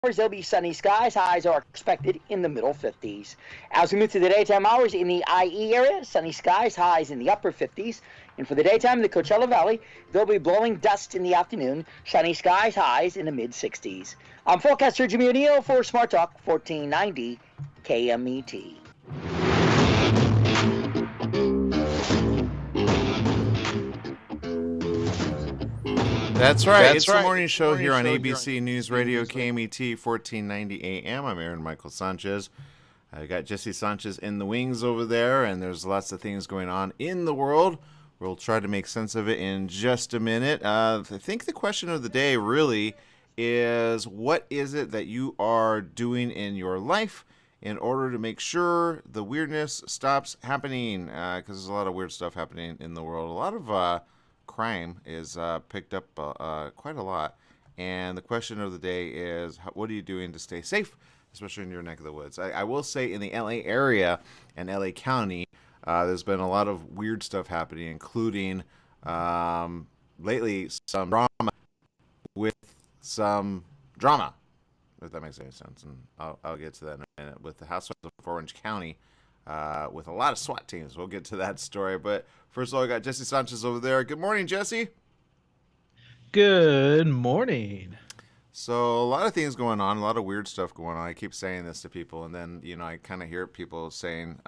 There'll be sunny skies. Highs are expected in the middle 50s. As we move to the daytime hours in the IE area, sunny skies, highs in the upper 50s. And for the daytime in the Coachella Valley, they'll be blowing dust in the afternoon. Sunny skies, highs in the mid 60s. I'm forecaster Jimmy O'Neill for Smart Talk 1490 KMET. That's right. It's the morning show here on ABC News Radio, KMET 1490 AM. I'm Aaron Michael Sanchez. I got Jesse Sanchez in the wings over there, and there's lots of things going on in the world. We'll try to make sense of it in just a minute. I think the question of the day really is, what is it that you are doing in your life in order to make sure the weirdness stops happening? Because there's a lot of weird stuff happening in the world. A lot of crime is picked up quite a lot. And the question of the day is, what are you doing to stay safe, especially in your neck of the woods? I will say in the LA area and LA County, there's been a lot of weird stuff happening, including lately some drama with some drama, if that makes any sense. And I'll get to that in a minute. With the Housewives of Orange County, with a lot of SWAT teams. We'll get to that story. But first of all, I got Jesse Sanchez over there. Good morning, Jesse. Good morning. So a lot of things going on, a lot of weird stuff going on. I keep saying this to people, and then, I kind of hear people saying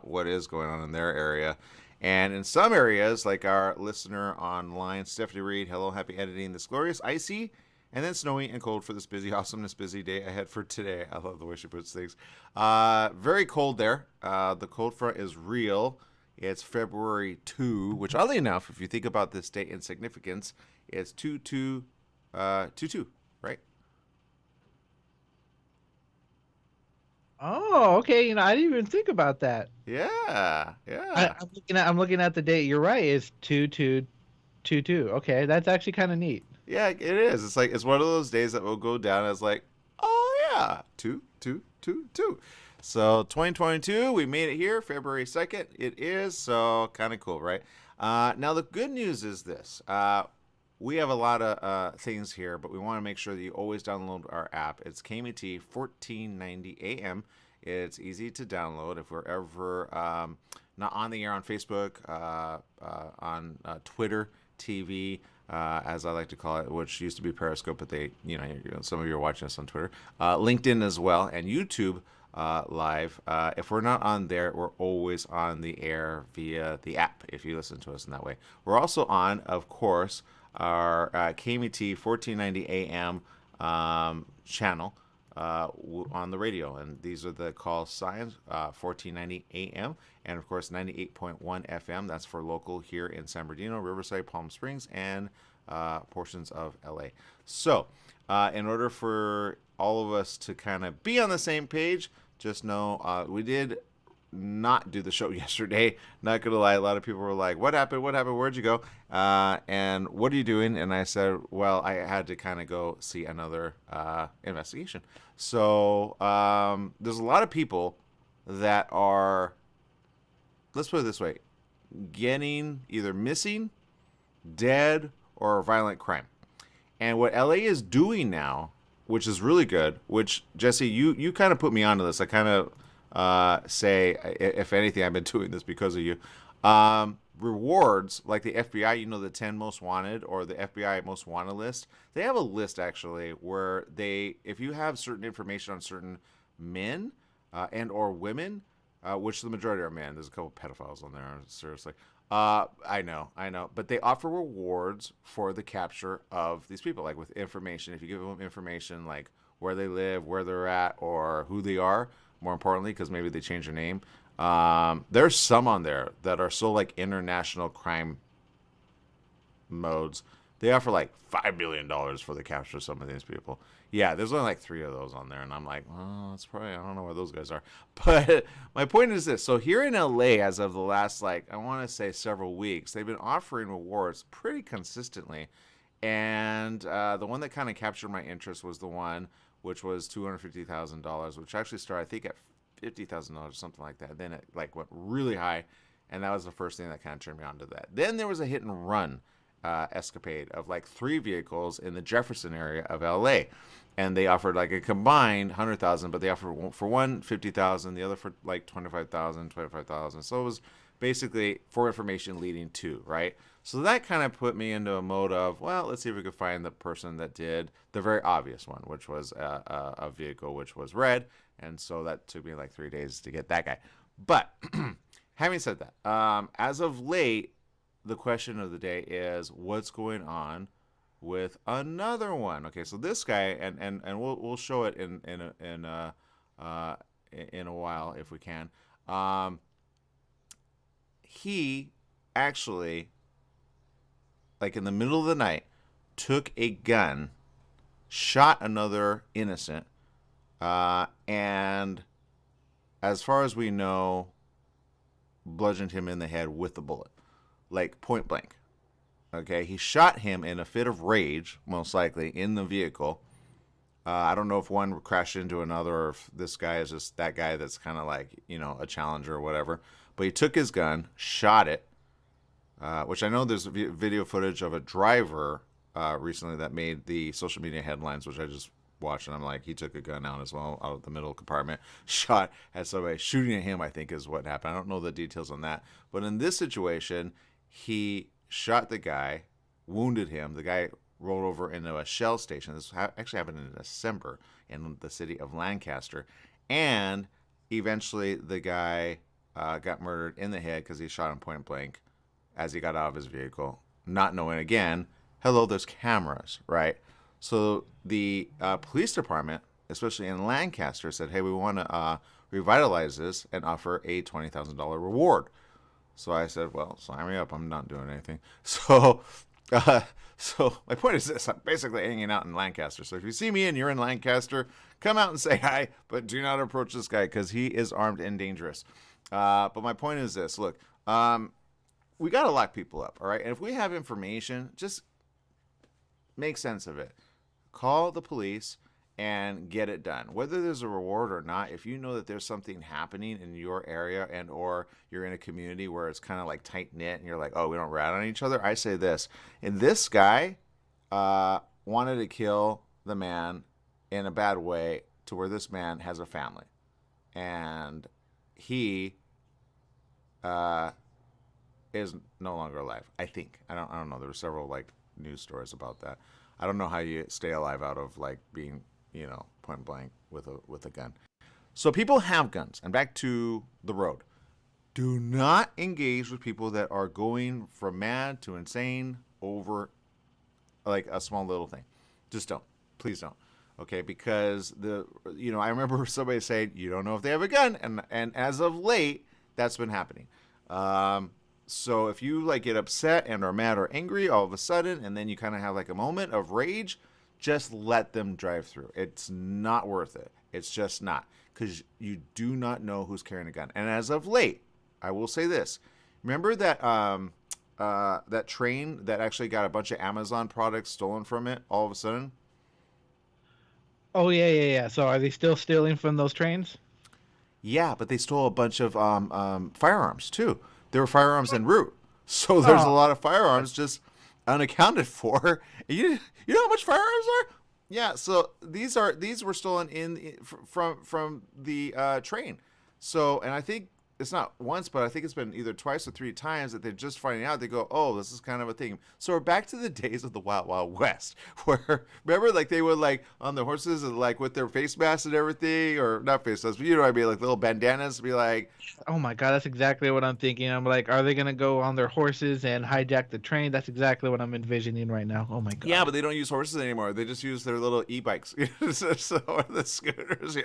what is going on in their area. And in some areas, like our listener online, Stephanie Reed, hello, happy editing. This glorious, icy, and then snowy and cold for this busy, awesomeness, busy day ahead for today. I love the way she puts things. Very cold there. The cold front is real. It's February 2, which oddly enough, if you think about this date in significance, it's 2-2-2-2, right? Oh, okay. I didn't even think about that. Yeah. I'm looking at the date. You're right. It's 2-2-2-2. Okay, that's actually kind of neat. Yeah, it is. It's one of those days that will go down as like, oh yeah, 2-2-2-2. So 2022, we made it here, February 2nd. It is, so kind of cool, right? Now the good news is this. We have a lot of things here, but we want to make sure that you always download our app. It's KMET 1490 AM. It's easy to download. If we're ever not on the air on Facebook, on Twitter, TV, as I like to call it, which used to be Periscope, but some of you are watching us on Twitter, LinkedIn as well, and YouTube live. If we're not on there, we're always on the air via the app if you listen to us in that way. We're also on, of course, our KMET 1490 AM channel on the radio, and these are the call signs, 1490 AM, and of course 98.1 FM. That's for local here in San Bernardino, Riverside, Palm Springs, and portions of LA. So in order for all of us to kind of be on the same page, just know we did not do the show yesterday. Not gonna lie, a lot of people were like, what happened, where'd you go, and what are you doing? And I said, well, I had to kind of go see another investigation. So there's a lot of people that are, let's put it this way, getting either missing, dead, or violent crime. And what LA is doing now, which is really good, which, Jesse, you kind of put me onto this. I kind of say, if anything, I've been doing this because of you. Rewards, like the FBI, the 10 most wanted, or the FBI most wanted list. They have a list, actually, where if you have certain information on certain men and or women, which the majority are men. There's a couple pedophiles on there, seriously. I know. But they offer rewards for the capture of these people, like with information. If you give them information like where they live, where they're at, or who they are, more importantly, because maybe they change their name. There's some on there that are so like international crime modes. They offer like $5 million for the capture of some of these people. Yeah, there's only like 3 of those on there, and I'm like, well, it's probably, I don't know where those guys are. But my point is this. So here in LA, as of the last, I want to say several weeks, they've been offering rewards pretty consistently. And the one that kind of captured my interest was the one which was $250,000, which actually started, I think, at $50,000 or something like that. Then it went really high, and that was the first thing that kind of turned me on to that. Then there was a hit and run escapade of like 3 vehicles in the Jefferson area of LA. And they offered like a combined 100,000, but they offered for one 50,000, the other for like 25,000. So it was basically for information leading to, right? So that kind of put me into a mode of, well, let's see if we could find the person that did the very obvious one, which was a vehicle which was red. And so that took me like 3 days to get that guy. But having said that, as of late, the question of the day is what's going on with another one. Okay, so this guy, and we'll show it in a while if we can. He actually, like in the middle of the night, took a gun, shot another innocent, and as far as we know, bludgeoned him in the head with a bullet, like point blank. Okay, he shot him in a fit of rage, most likely, in the vehicle. I don't know if one crashed into another or if this guy is just that guy that's kind of like, a challenger or whatever. But he took his gun, shot it, which I know there's video footage of a driver recently that made the social media headlines, which I just watched, and I'm like, he took a gun out as well, out of the middle compartment, shot at somebody. Shooting at him, I think, is what happened. I don't know the details on that. But in this situation, he shot the guy, wounded him. The guy rolled over into a shell station. This actually happened in December in the city of Lancaster. And eventually the guy got murdered in the head because he shot him point blank as he got out of his vehicle, not knowing, again, hello, there's cameras, right? So the police department, especially in Lancaster, said, hey, we want to revitalize this and offer a $20,000 reward. So I said, well, sign me up. I'm not doing anything. So my point is this. I'm basically hanging out in Lancaster. So if you see me and you're in Lancaster, come out and say hi, but do not approach this guy because he is armed and dangerous. But my point is this. Look, we got to lock people up, all right? And if we have information, just make sense of it. Call the police and get it done. Whether there's a reward or not, if you know that there's something happening in your area and or you're in a community where it's kind of like tight-knit and you're like, oh, we don't rat on each other, I say this. And this guy wanted to kill the man in a bad way to where this man has a family. And he is no longer alive, I think. I don't know. There were several like news stories about that. I don't know how you stay alive out of like being, point blank with a gun. So people have guns. And back to the road. Do not engage with people that are going from mad to insane over like a small little thing. Just don't. Please don't. Okay, because I remember somebody saying you don't know if they have a gun, and as of late, that's been happening. So if you like get upset and are mad or angry all of a sudden, and then you kind of have like a moment of rage, just let them drive through. It's not worth it. It's just not, because you do not know who's carrying a gun. And as of late, I will say this: remember that that train that actually got a bunch of Amazon products stolen from it all of a sudden? Oh yeah. So are they still stealing from those trains? Yeah, but they stole a bunch of firearms too. There were firearms en route, so there's a lot of firearms just unaccounted for. You know how much firearms are? Yeah, so these were stolen from the train. So, and I think it's not once, but I think it's been either twice or 3 times that they're just finding out. They go, oh, this is kind of a thing. So we're back to the days of the Wild Wild West, where remember, like they would like on the horses and like with their face masks and everything, or not face masks, but you know what I mean, like little bandanas, be like, oh my God, that's exactly what I'm thinking. I'm like, are they gonna go on their horses and hijack the train? That's exactly what I'm envisioning right now. Oh my God. Yeah, but they don't use horses anymore. They just use their little e-bikes, so the scooters,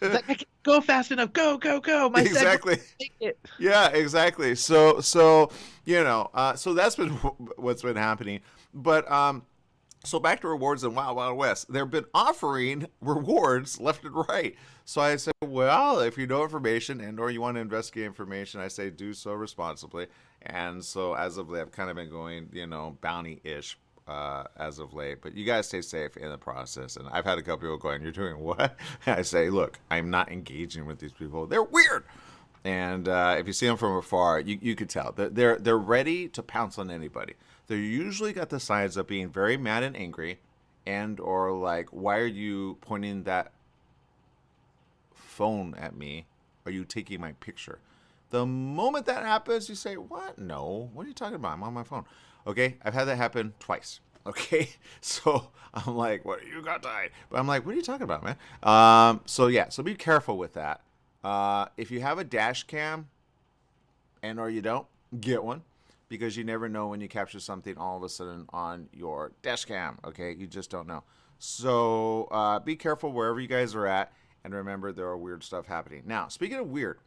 Like, go fast enough, go. My exactly. Yeah, exactly. So so that's been what's been happening. But so back to rewards in Wild Wild West. They've been offering rewards left and right. So I said, well, if you know information and or you want to investigate information, I say do so responsibly. And so as of late, I've kind of been going, bounty-ish as of late. But you guys stay safe in the process. And I've had a couple people going, you're doing what? And I say, look, I'm not engaging with these people. They're weird. And if you see them from afar, you could tell they're ready to pounce on anybody. They're usually got the signs of being very mad and angry, and or like, why are you pointing that phone at me? Are you taking my picture? The moment that happens, you say, what? No. What are you talking about? I'm on my phone. Okay, I've had that happen twice. Okay, so I'm like, what, you got died? But I'm like, what are you talking about, man? So be careful with that. If you have a dash cam, and or you don't, get one. Because you never know when you capture something all of a sudden on your dash cam. Okay, you just don't know. So be careful wherever you guys are at. And remember, there are weird stuff happening. Now, speaking of weird,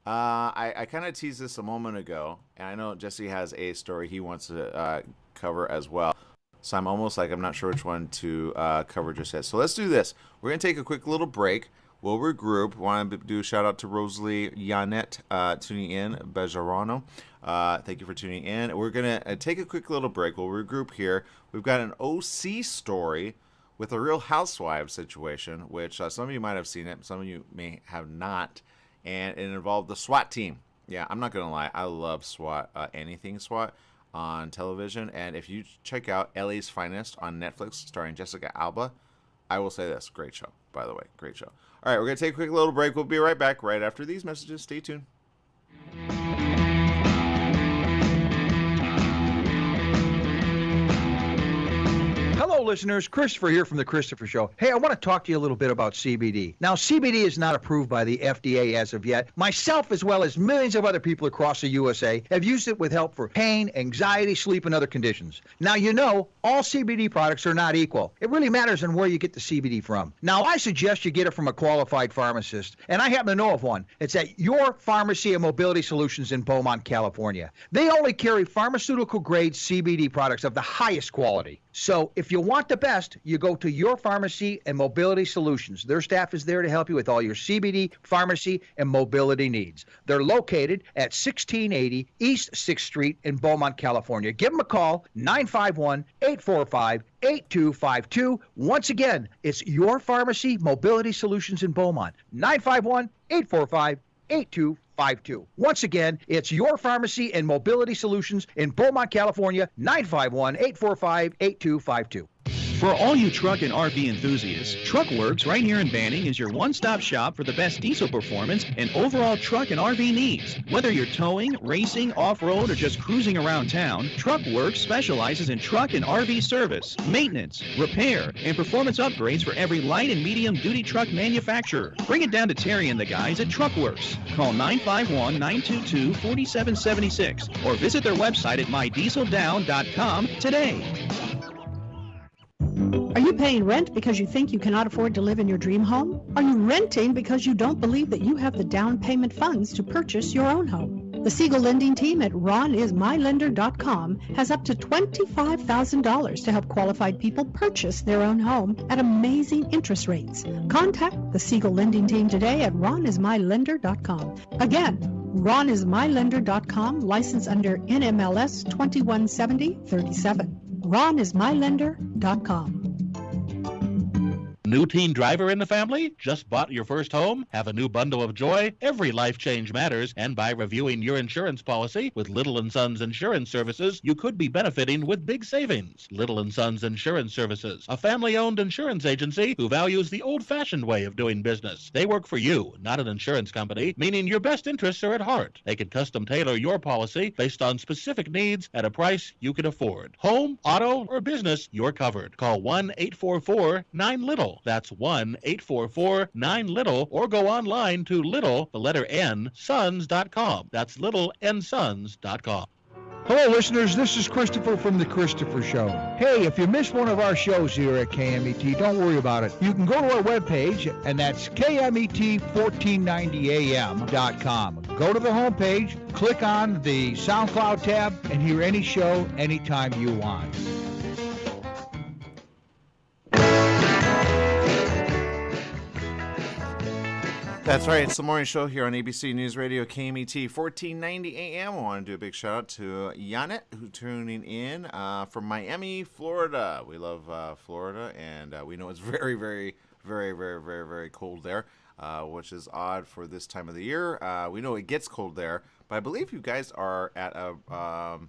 I kind of teased this a moment ago, and I know Jesse has a story he wants to cover as well. So I'm almost like I'm not sure which one to cover just yet. So let's do this. We're going to take a quick little break. We'll regroup. Want to do a shout out to Rosalie Yanet tuning in, Bejarano. Thank you for tuning in. We're going to take a quick little break. We'll regroup here. We've got an OC story with a Real Housewives situation, which some of you might have seen it. Some of you may have not. And it involved the SWAT team. Yeah, I'm not going to lie. I love SWAT, anything SWAT on television. And if you check out LA's Finest on Netflix starring Jessica Alba, I will say this. Great show, by the way. Great show. All right, we're going to take a quick little break. We'll be right back right after these messages. Stay tuned. Hello, listeners. Christopher here from The Christopher Show. Hey, I want to talk to you a little bit about CBD. Now, CBD is not approved by the FDA as of yet. Myself, as well as millions of other people across the USA, have used it with help for pain, anxiety, sleep, and other conditions. Now, you know, all CBD products are not equal. It really matters on where you get the CBD from. Now, I suggest you get it from a qualified pharmacist, and I happen to know of one. It's at Your Pharmacy and Mobility Solutions in Beaumont, California. They only carry pharmaceutical-grade CBD products of the highest quality. So if you want the best, you go to Your Pharmacy and Mobility Solutions. Their staff is there to help you with all your CBD, pharmacy, and mobility needs. They're located at 1680 East 6th Street in Beaumont, California. Give them a call, 951-845-8252. Once again, it's Your Pharmacy Mobility Solutions in Beaumont, 951-845-8252. Once again, it's Your Pharmacy and Mobility Solutions in Beaumont, California, 951-845-8252. For all you truck and RV enthusiasts, TruckWorks right here in Banning is your one-stop shop for the best diesel performance and overall truck and RV needs. Whether you're towing, racing, off-road, or just cruising around town, TruckWorks specializes in truck and RV service, maintenance, repair, and performance upgrades for every light and medium-duty truck manufacturer. Bring it down to Terry and the guys at TruckWorks. Call 951-922-4776 or visit their website at mydieseldown.com today. Are you paying rent because you think you cannot afford to live in your dream home? Are you renting because you don't believe that you have the down payment funds to purchase your own home? The Siegel Lending Team at ronismylender.com has up to $25,000 to help qualified people purchase their own home at amazing interest rates. Contact the Siegel Lending Team today at ronismylender.com. Again, ronismylender.com, license under NMLS 217037. ronismylender.com. New teen driver in the family? Just bought your first home? Have a new bundle of joy? Every life change matters, and by reviewing your insurance policy with Little & Sons Insurance Services, you could be benefiting with big savings. Little & Sons Insurance Services, a family-owned insurance agency who values the old-fashioned way of doing business. They work for you, not an insurance company, meaning your best interests are at heart. They can custom tailor your policy based on specific needs at a price you can afford. Home, auto, or business, you're covered. Call 1-844-9-LITTLE. That's 1-844-9-LITTLE, or go online to little, the letter N, sons.com. That's littleNsons.com. Hello, listeners. This is Christopher from The Christopher Show. Hey, if you missed one of our shows here at KMET, don't worry about it. You can go to our webpage, and that's KMET1490am.com. Go to the homepage, click on the SoundCloud tab, and hear any show anytime you want. That's right. It's the morning show here on ABC News Radio KMET 1490 AM. I want to do a big shout out to Janet, who's tuning in from Miami, Florida. We love Florida, and we know it's very, very, very, very, very, very cold there, which is odd for this time of the year. We know it gets cold there, but I believe you guys are at a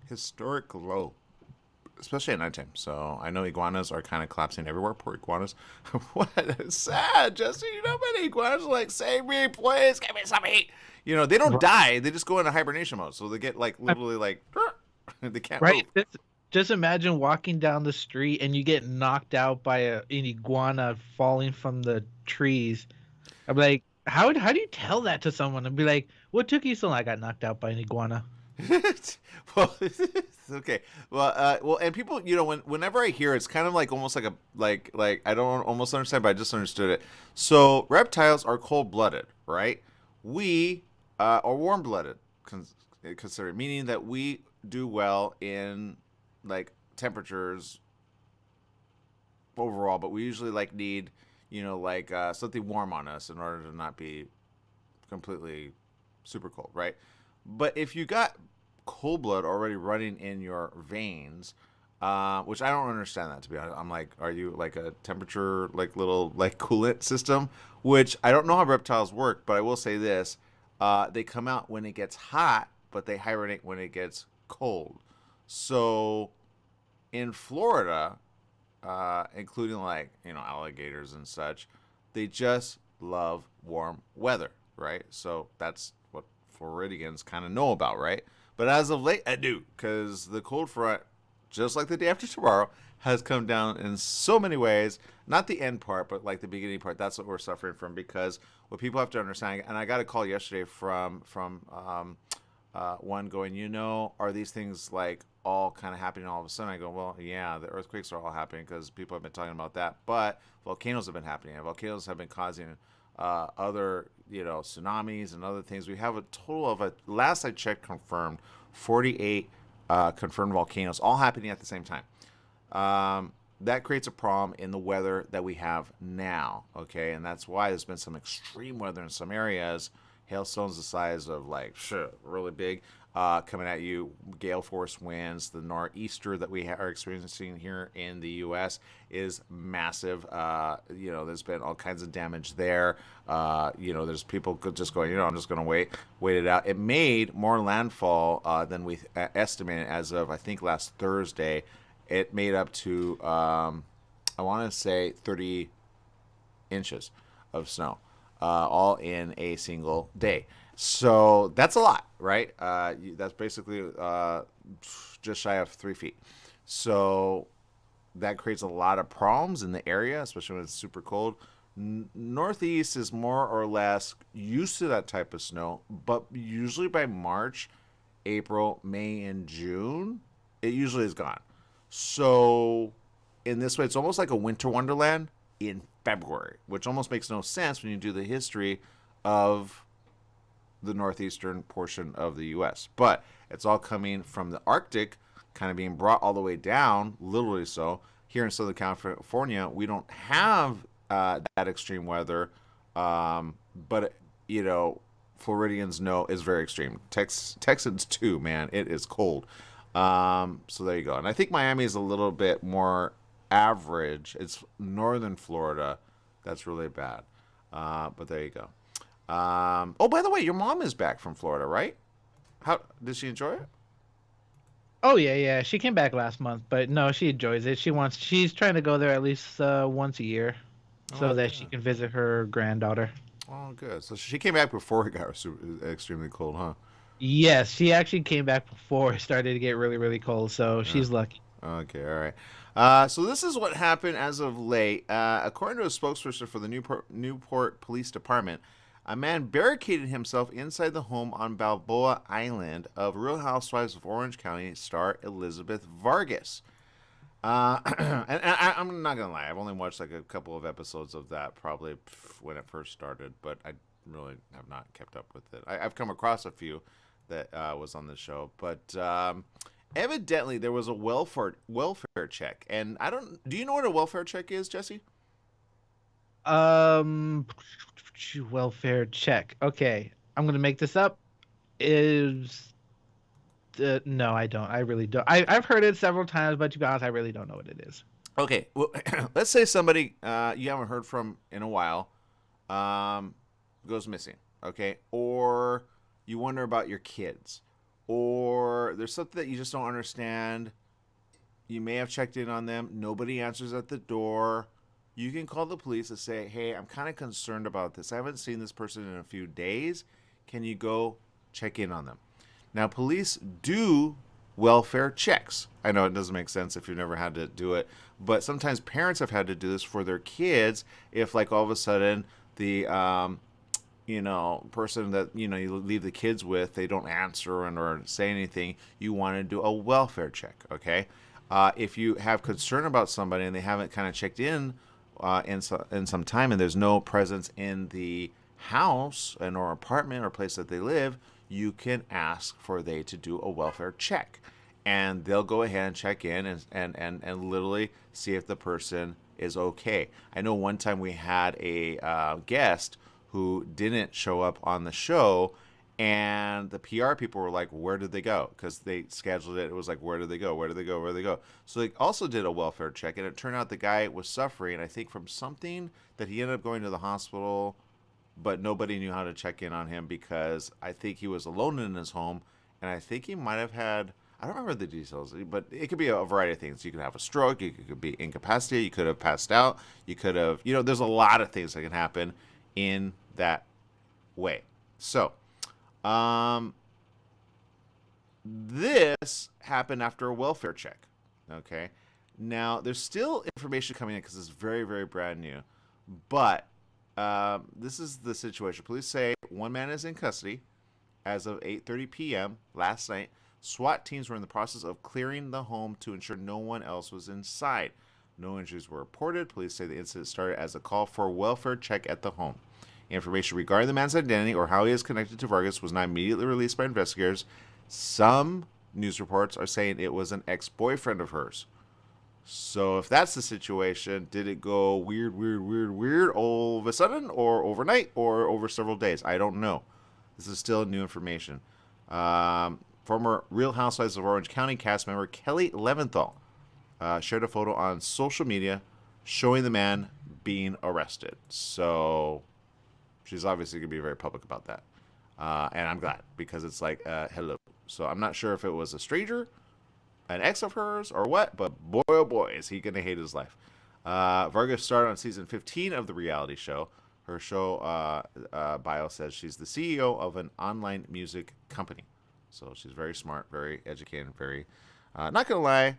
historic low, especially at nighttime. So I know iguanas are kind of collapsing everywhere. Poor iguanas. What? It's sad, Jesse. You know how many iguanas are like, save me, please, give me some heat. You know, they don't die. They just go into hibernation mode. So they get like literally like, they can't move. Just imagine walking down the street and you get knocked out by an iguana falling from the trees. I'm like, how do you tell that to someone? And be like, what took you so long? I got knocked out by an iguana. Well, okay. Well, and people, you know, whenever I hear it, it's kind of like almost like a like I don't almost understand, but I just understood it. So reptiles are cold-blooded, right? We are warm-blooded, considered, meaning that we do well in like temperatures overall, but we usually like need, you know, like something warm on us in order to not be completely super cold, right? But if you got cold blood already running in your veins, which I don't understand that, to be honest. I'm like, are you like a temperature, like little like coolant system? Which I don't know how reptiles work, but I will say this. They come out when it gets hot, but they hibernate when it gets cold. So in Florida, including like, you know, alligators and such, they just love warm weather, right? So that's what Floridians kind of know about, right? But as of late, I do, because the cold front, just like the day after tomorrow, has come down in so many ways. Not the end part, but like the beginning part. That's what we're suffering from, because what people have to understand, and I got a call yesterday from one going, you know, are these things like all kind of happening all of a sudden? I go, well, yeah, the earthquakes are all happening because people have been talking about that, but volcanoes have been happening, and volcanoes have been causing other, you know, tsunamis and other things. We have a total of, last I checked, confirmed 48 confirmed volcanoes all happening at the same time. That creates a problem in the weather that we have now, okay? And that's why there's been some extreme weather in some areas. Hailstones the size of like really big coming at you, gale force winds. The nor'easter that we are experiencing here in the U.S. is massive. You know, there's been all kinds of damage there. You know, there's people just going, you know, I'm just going to wait it out. It made more landfall than we estimated as of, I think, last Thursday. It made up to, I want to say 30 inches of snow, all in a single day. So that's a lot, right? That's basically just shy of 3 feet. So that creates a lot of problems in the area, especially when it's super cold. Northeast is more or less used to that type of snow, but usually by March, April, May, and June, it usually is gone. So in this way, it's almost like a winter wonderland in February, which almost makes no sense when you do the history of the northeastern portion of the U.S. But it's all coming from the Arctic, kind of being brought all the way down, literally so. Here in Southern California, we don't have that extreme weather, but, you know, Floridians know it's very extreme. Texans too, man. It is cold. So there you go. And I think Miami is a little bit more average. It's northern Florida that's really bad. But there you go. Oh, by the way, your mom is back from Florida, right? How did she enjoy it? Oh yeah. She came back last month, but no, she enjoys it. She's trying to go there at least once a year, so that she can visit her granddaughter. Oh, good. So she came back before it got extremely cold, huh? Yes, she actually came back before it started to get really, really cold, so she's lucky. Okay, all right. So this is what happened as of late. According to a spokesperson for the Newport Police Department, a man barricaded himself inside the home on Balboa Island of Real Housewives of Orange County star Elizabeth Vargas. And I'm not going to lie, I've only watched like a couple of episodes of that probably when it first started, but I really have not kept up with it. I've come across a few that was on the show, but evidently there was a welfare check. And do you know what a welfare check is, Jesse? Um, welfare check. Okay, I'm gonna make this up. Is no, I don't. I really don't. I've heard it several times, but to be honest, I really don't know what it is. Okay, well, let's say somebody you haven't heard from in a while goes missing, okay? Or you wonder about your kids. Or there's something that you just don't understand. You may have checked in on them. Nobody answers at the door. You can call the police and say, hey, I'm kind of concerned about this. I haven't seen this person in a few days. Can you go check in on them? Now, police do welfare checks. I know it doesn't make sense if you've never had to do it, but sometimes parents have had to do this for their kids if, like, all of a sudden the person that you leave the kids with, they don't answer or say anything. You want to do a welfare check, okay? If you have concern about somebody and they haven't kind of checked in some time and there's no presence in the house or apartment or place that they live, you can ask for they to do a welfare check. And they'll go ahead and check in and literally see if the person is okay. I know one time we had a guest who didn't show up on the show, and the PR people were like, where did they go? Because they scheduled it. It was like, where did they go? Where did they go? Where did they go? So they also did a welfare check, and it turned out the guy was suffering, I think, from something that he ended up going to the hospital, but nobody knew how to check in on him because I think he was alone in his home, and I think he might have had, I don't remember the details, but it could be a variety of things. You could have a stroke, you could be incapacitated, you could have passed out, you could have, there's a lot of things that can happen in that way. So, this happened after a welfare check. Okay. Now, there's still information coming in because it's very, very brand new. But this is the situation. Police say one man is in custody as of 8:30 p.m. last night. SWAT teams were in the process of clearing the home to ensure no one else was inside. No injuries were reported. Police say the incident started as a call for a welfare check at the home. Information regarding the man's identity or how he is connected to Vargas was not immediately released by investigators. Some news reports are saying it was an ex-boyfriend of hers. So if that's the situation, did it go weird all of a sudden, or overnight, or over several days? I don't know. This is still new information. Former Real Housewives of Orange County cast member Kelly Leventhal shared a photo on social media showing the man being arrested. So she's obviously going to be very public about that. And I'm glad, because it's like, hello. So I'm not sure if it was a stranger, an ex of hers, or what, but boy, oh boy, is he going to hate his life. Vargas started on season 15 of the reality show. Her show bio says she's the CEO of an online music company. So she's very smart, very educated, very, not going to lie,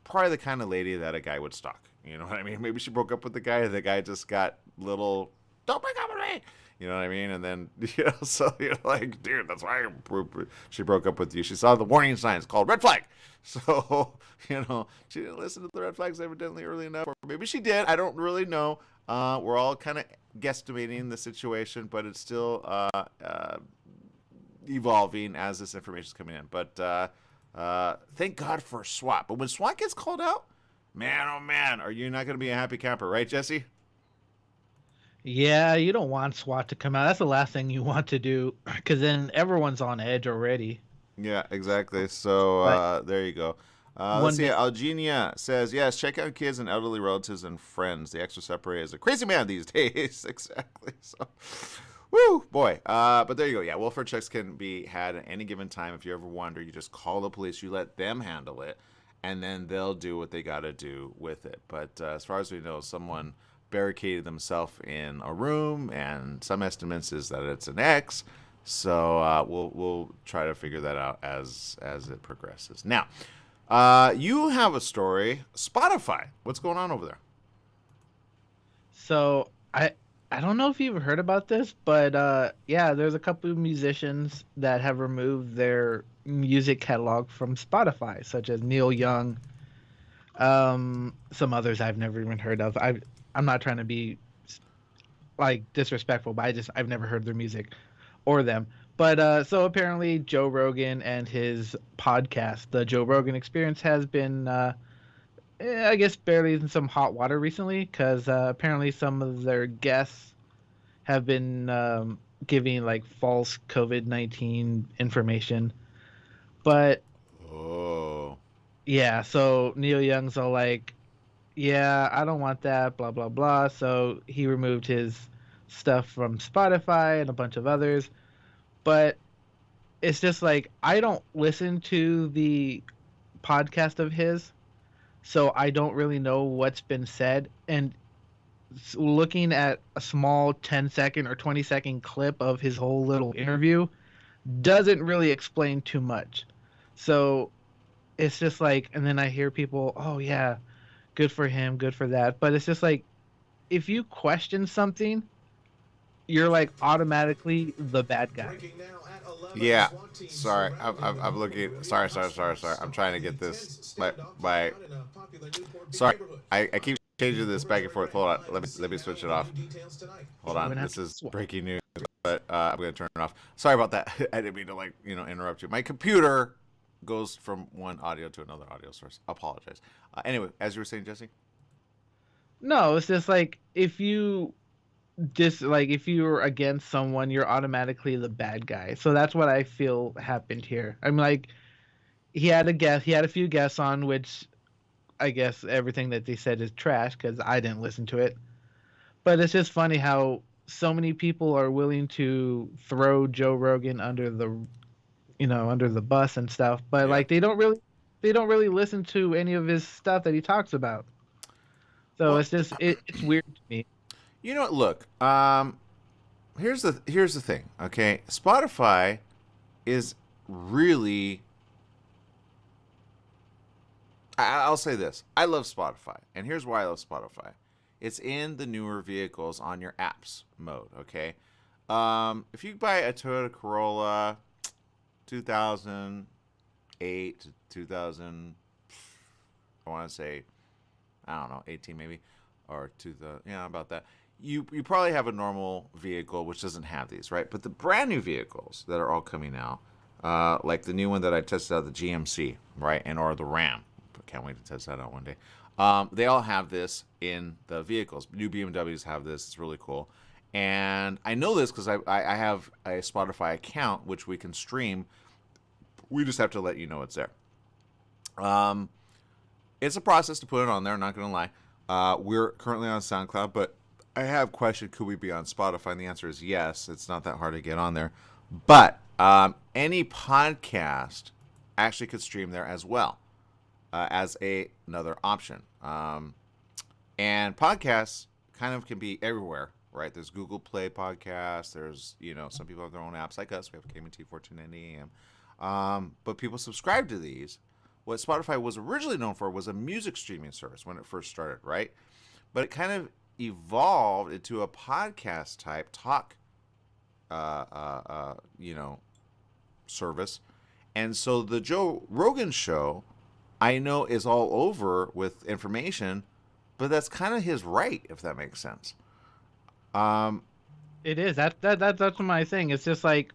probably the kind of lady that a guy would stalk. You know what I mean? Maybe she broke up with the guy just got little, don't break up with me! You know what I mean? And then, so you're like, dude, that's why she broke up with you. She saw the warning signs called red flag. So, she didn't listen to the red flags evidently early enough. Or maybe she did. I don't really know. We're all kind of guesstimating the situation, but it's still evolving as this information is coming in. But thank God for SWAT. But when SWAT gets called out, man, oh man, are you not going to be a happy camper, right, Jesse? Yeah, you don't want SWAT to come out. That's the last thing you want to do, because then everyone's on edge already. Yeah, exactly. So there you go. Let's see. Algenia says, yes, check out kids and elderly relatives and friends. The extra separated is a crazy man these days. Exactly. So, woo, boy. But there you go. Yeah, welfare checks can be had at any given time. If you ever wonder, you just call the police. You let them handle it, and then they'll do what they got to do with it. But as far as we know, someone barricaded themselves in a room, and some estimates is that it's an ex. So we'll try to figure that out as it progresses. Now, you have a story. Spotify. What's going on over there? So I don't know if you've heard about this, but yeah, there's a couple of musicians that have removed their music catalog from Spotify, such as Neil Young. Some others I've never even heard of. I'm not trying to be like disrespectful, but I've never heard their music or them. But so apparently Joe Rogan and his podcast, The Joe Rogan Experience, has been I guess barely in some hot water recently because apparently some of their guests have been giving like false COVID-19 information. But Oh. yeah, so Neil Young's all like, yeah, I don't want that, blah, blah, blah. So he removed his stuff from Spotify and a bunch of others. But it's just like, I don't listen to the podcast of his, so I don't really know what's been said. And looking at a small 10-second or 20-second clip of his whole little interview doesn't really explain too much. So it's just like, and then I hear people, oh yeah, good for him, good for that. But it's just like, if you question something, you're like automatically the bad guy. Yeah. Sorry, I'm looking. Sorry. I'm trying to get this. My. Sorry, I keep changing this back and forth. Hold on. Let me switch it off. Hold on. This is breaking news, but I'm gonna turn it off. Sorry about that. I didn't mean to interrupt you. My computer goes from one audio to another audio source. Apologize. Anyway, as you were saying, Jesse. No, it's just like if you if you're against someone, you're automatically the bad guy. So that's what I feel happened here. I'm like, he had a few guests on, which I guess everything that they said is trash because I didn't listen to it. But it's just funny how so many people are willing to throw Joe Rogan under the bus and stuff, but like they don't really listen to any of his stuff that he talks about. So Well, it's just it's weird to me. You know what? Look, here's the thing. Okay, Spotify is really. I'll say this. I love Spotify, and here's why I love Spotify. It's in the newer vehicles on your apps mode. Okay, if you buy a Toyota Corolla, 2008 to 2000, I want to say, I don't know, 18 maybe, or about that. You probably have a normal vehicle which doesn't have these, right? But the brand new vehicles that are all coming out, like the new one that I tested out, the GMC, right, or the Ram. Can't wait to test that out one day. They all have this in the vehicles. New BMWs have this. It's really cool. And I know this because I have a Spotify account which we can stream. We just have to let you know it's there. It's a process to put it on there. I'm not going to lie. We're currently on SoundCloud, but I have questioned, could we be on Spotify? And the answer is yes. It's not that hard to get on there. But any podcast actually could stream there as well as another option. And podcasts kind of can be everywhere, right? There's Google Play podcasts. There's, some people have their own apps like us. We have KMT 1490 AM. But people subscribe to these. What Spotify was originally known for was a music streaming service when it first started, right? But it kind of evolved into a podcast type talk, service. And so the Joe Rogan show, I know, is all over with information, but that's kind of his right, if that makes sense. It is. That's my thing. It's just like,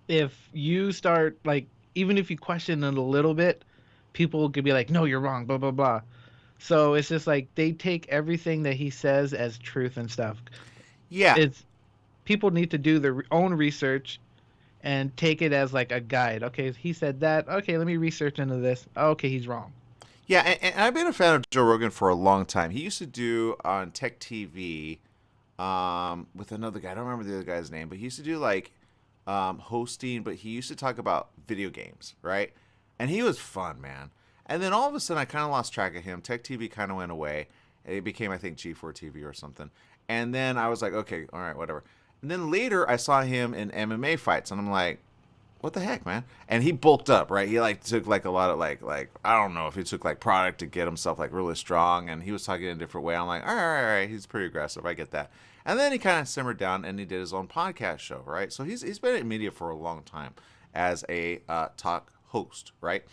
if you start, like, even if you question it a little bit, people could be like, no, you're wrong, blah, blah, blah. So it's just like they take everything that he says as truth and stuff. Yeah. People need to do their own research and take it as like a guide. Okay, he said that. Okay, let me research into this. Okay, he's wrong. Yeah, and I've been a fan of Joe Rogan for a long time. He used to do on Tech TV with another guy. I don't remember the other guy's name, but he used to do like hosting, but he used to talk about video games, right? And he was fun, man. And then all of a sudden, I kind of lost track of him. Tech TV kind of went away. It became, I think, G4 TV or something. And then I was like, okay, all right, whatever. And then later, I saw him in MMA fights, and I'm like, what the heck, man? And he bulked up, right? He like took like a lot of like I don't know if he took like product to get himself like really strong, and he was talking in a different way. I'm like, all right, he's pretty aggressive. I get that. And then he kind of simmered down, and he did his own podcast show, right? So he's been in media for a long time as a talk host, right?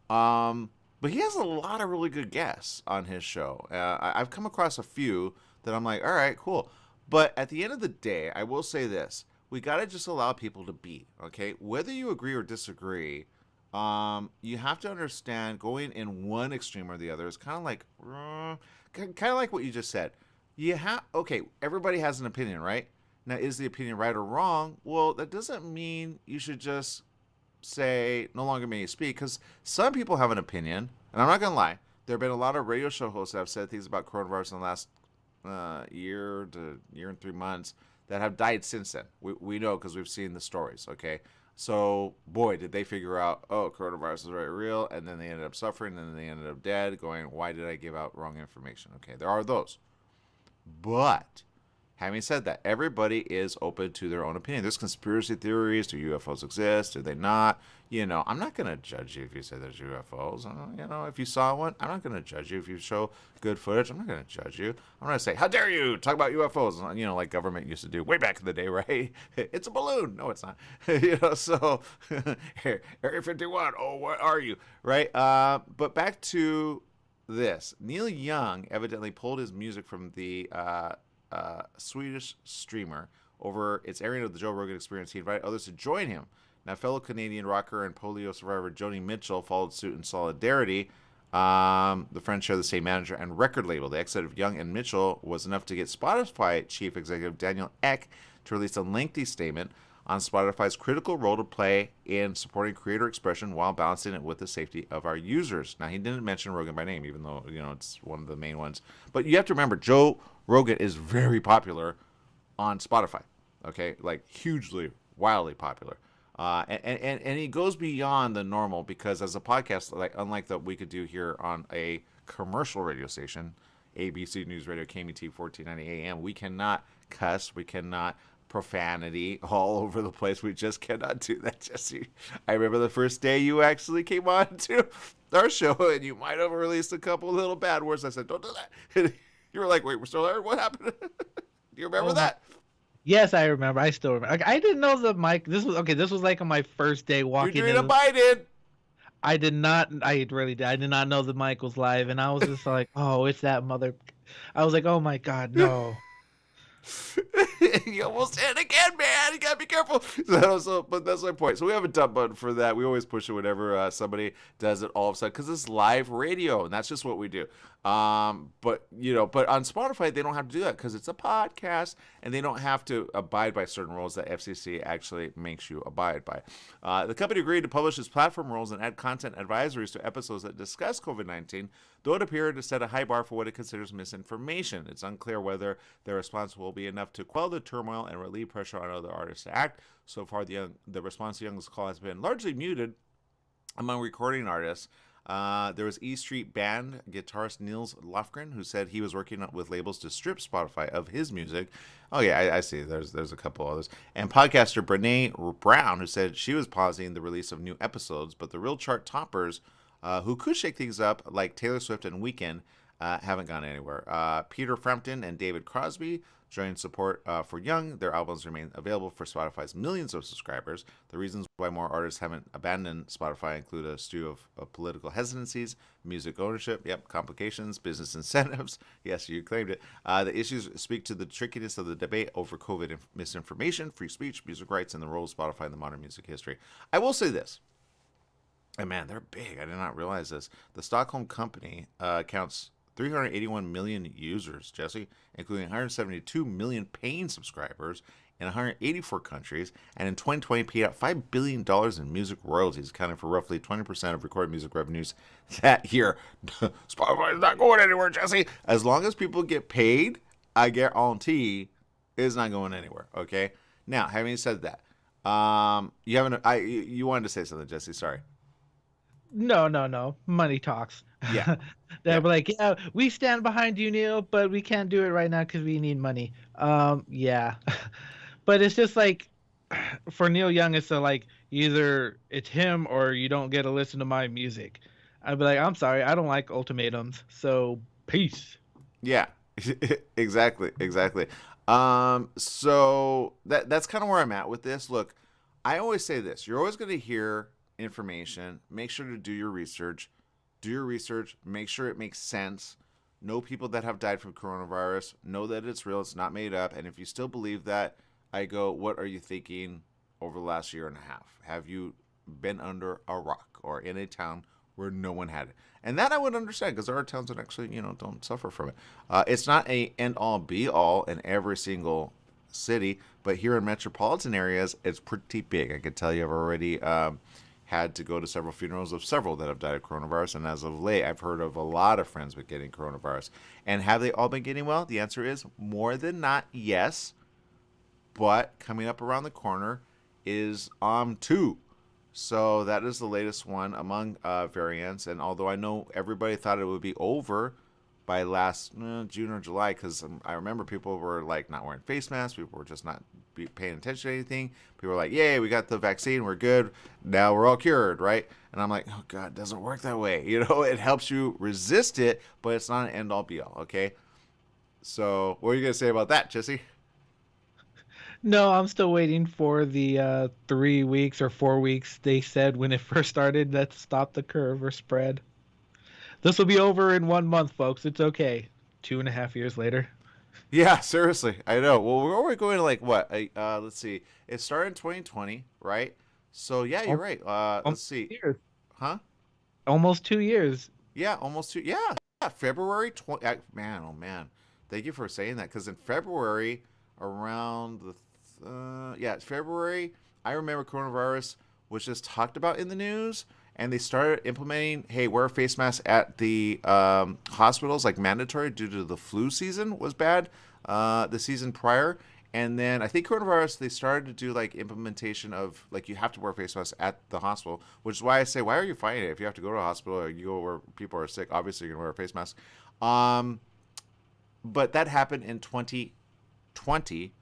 But he has a lot of really good guests on his show. I've come across a few that I'm like, all right, cool. But at the end of the day, I will say this. We got to just allow people to be, okay? Whether you agree or disagree you have to understand going in one extreme or the other is kind of like what you just said. Okay, everybody has an opinion, right? Now, is the opinion right or wrong? Well, that doesn't mean you should just say no longer may you speak, because some people have an opinion, and I'm not gonna lie. There have been a lot of radio show hosts that have said things about coronavirus in the last year to year and 3 months that have died since then. We know because we've seen the stories. Okay, so boy, did they figure out, oh, coronavirus is very real, and then they ended up suffering, and then they ended up dead. Going, why did I give out wrong information? Okay, there are those, but having said that, everybody is open to their own opinion. There's conspiracy theories. Do UFOs exist? Do they not? I'm not going to judge you if you say there's UFOs. If you saw one, I'm not going to judge you. If you show good footage, I'm not going to judge you. I'm going to say, how dare you talk about UFOs? Like government used to do way back in the day, right? It's a balloon. No, it's not. So Area 51, oh, what are you? Right? But back to this. Neil Young evidently pulled his music from the Swedish streamer over its airing of the Joe Rogan Experience. He invited others to join him. Now, fellow Canadian rocker and polio survivor Joni Mitchell followed suit in solidarity. The friends share the same manager and record label. The exit of Young and Mitchell was enough to get Spotify chief executive Daniel Ek to release a lengthy statement on Spotify's critical role to play in supporting creator expression while balancing it with the safety of our users. Now, he didn't mention Rogan by name, even though, it's one of the main ones. But you have to remember, Joe Rogan is very popular on Spotify, okay? Like, hugely, wildly popular. And he goes beyond the normal because as a podcast, like unlike that we could do here on a commercial radio station, ABC News Radio, KMT 1490 AM, we cannot cuss, we cannot profanity all over the place. We just cannot do that, Jesse. I remember the first day you actually came on to our show and you might have released a couple little bad words. I said, don't do that. You were like, wait, we're still there? What happened? Do you remember that? Yes, I remember. I still remember. Like, I didn't know the mic. This was like on my first day walking You're doing a Biden. I did not. I really did. I did not know the mic was live, and I was just like, "Oh, it's that mother." I was like, "Oh my god, no!" You almost hit again, man. You gotta be careful. But that's my point. So we have a dump button for that. We always push it whenever somebody does it all of a sudden because it's live radio, and that's just what we do. But on Spotify they don't have to do that because it's a podcast, and they don't have to abide by certain rules that FCC actually makes you abide by. The company agreed to publish its platform rules and add content advisories to episodes that discuss COVID-19, though it appeared to set a high bar for what it considers misinformation. It's unclear whether their response will be enough to quell the turmoil and relieve pressure on other artists to act. So far, the response to Young's call has been largely muted among recording artists. There was E Street Band guitarist Niels Lofgren, who said he was working with labels to strip Spotify of his music. Oh yeah, I see. There's a couple others. And podcaster Brene Brown, who said she was pausing the release of new episodes, but the real chart toppers, who could shake things up, like Taylor Swift and Weeknd, haven't gone anywhere. Peter Frampton and David Crosby joined support for Young. Their albums remain available for Spotify's millions of subscribers. The reasons why more artists haven't abandoned Spotify include a stew of political hesitancies, music ownership, complications, business incentives. Yes, you claimed it. The issues speak to the trickiness of the debate over COVID misinformation, free speech, music rights, and the role of Spotify in the modern music history. I will say this. And man, they're big. I did not realize this. The Stockholm company counts 381 million users, Jesse, including 172 million paying subscribers in 184 countries, and in 2020 paid out $5 billion in music royalties, accounting for roughly 20% of recorded music revenues that year. Spotify is not going anywhere, Jesse. As long as people get paid, I guarantee it's not going anywhere, okay? Now, having said that, you wanted to say something, Jesse, sorry. No. Money talks. Yeah. They're like, yeah, we stand behind you, Neil, but we can't do it right now because we need money. Yeah. But it's just like, for Neil Young, it's like either it's him or you don't get to listen to my music. I'd be like, I'm sorry, I don't like ultimatums, so peace. Yeah, exactly. So that's kind of where I'm at with this. Look, I always say this. You're always going to hear information. Make sure to do your research. Make sure it makes sense. Know people that have died from coronavirus. Know that it's real. It's not made up. And if you still believe that, I go, what are you thinking over the last year and a half? Have you been under a rock or in a town where no one had it. And that I would understand, because there are towns that actually, don't suffer from it. It's not a end-all, be-all in every single city, but here in metropolitan areas, it's pretty big. I can tell you I've already had to go to several funerals of several that have died of coronavirus, and as of late, I've heard of a lot of friends with getting coronavirus. And have they all been getting well? The answer is more than not, yes. But coming up around the corner is OM2. So that is the latest one among variants. And although I know everybody thought it would be over by last June or July, because I remember people were like not wearing face masks. People were just not paying attention to anything. People were like, yay, we got the vaccine. We're good. Now we're all cured, right? And I'm like, oh, God, it doesn't work that way. It helps you resist it, but it's not an end-all, be-all, okay? So what are you going to say about that, Jesse? No, I'm still waiting for the 3 weeks or 4 weeks they said when it first started that stop the curve or spread. This will be over in 1 month, folks. It's okay. 2.5 years later. Yeah, seriously. I know. Well, we're already going to like what? Let's see. It started in 2020, right? So yeah, you're right. Let's see. Years. Huh? Almost 2 years. Yeah, almost 2. Yeah. February 20. Man, oh man. Thank you for saying that, because in February, around the it's February. I remember coronavirus was just talked about in the news, and they started implementing, hey, wear a face mask at the hospitals, like mandatory, due to the flu season was bad the season prior. And then I think coronavirus, they started to do like implementation of like you have to wear a face mask at the hospital, which is why I say, why are you fighting it? If you have to go to a hospital or you go where people are sick, obviously you're gonna wear a face mask. But that happened in 2020.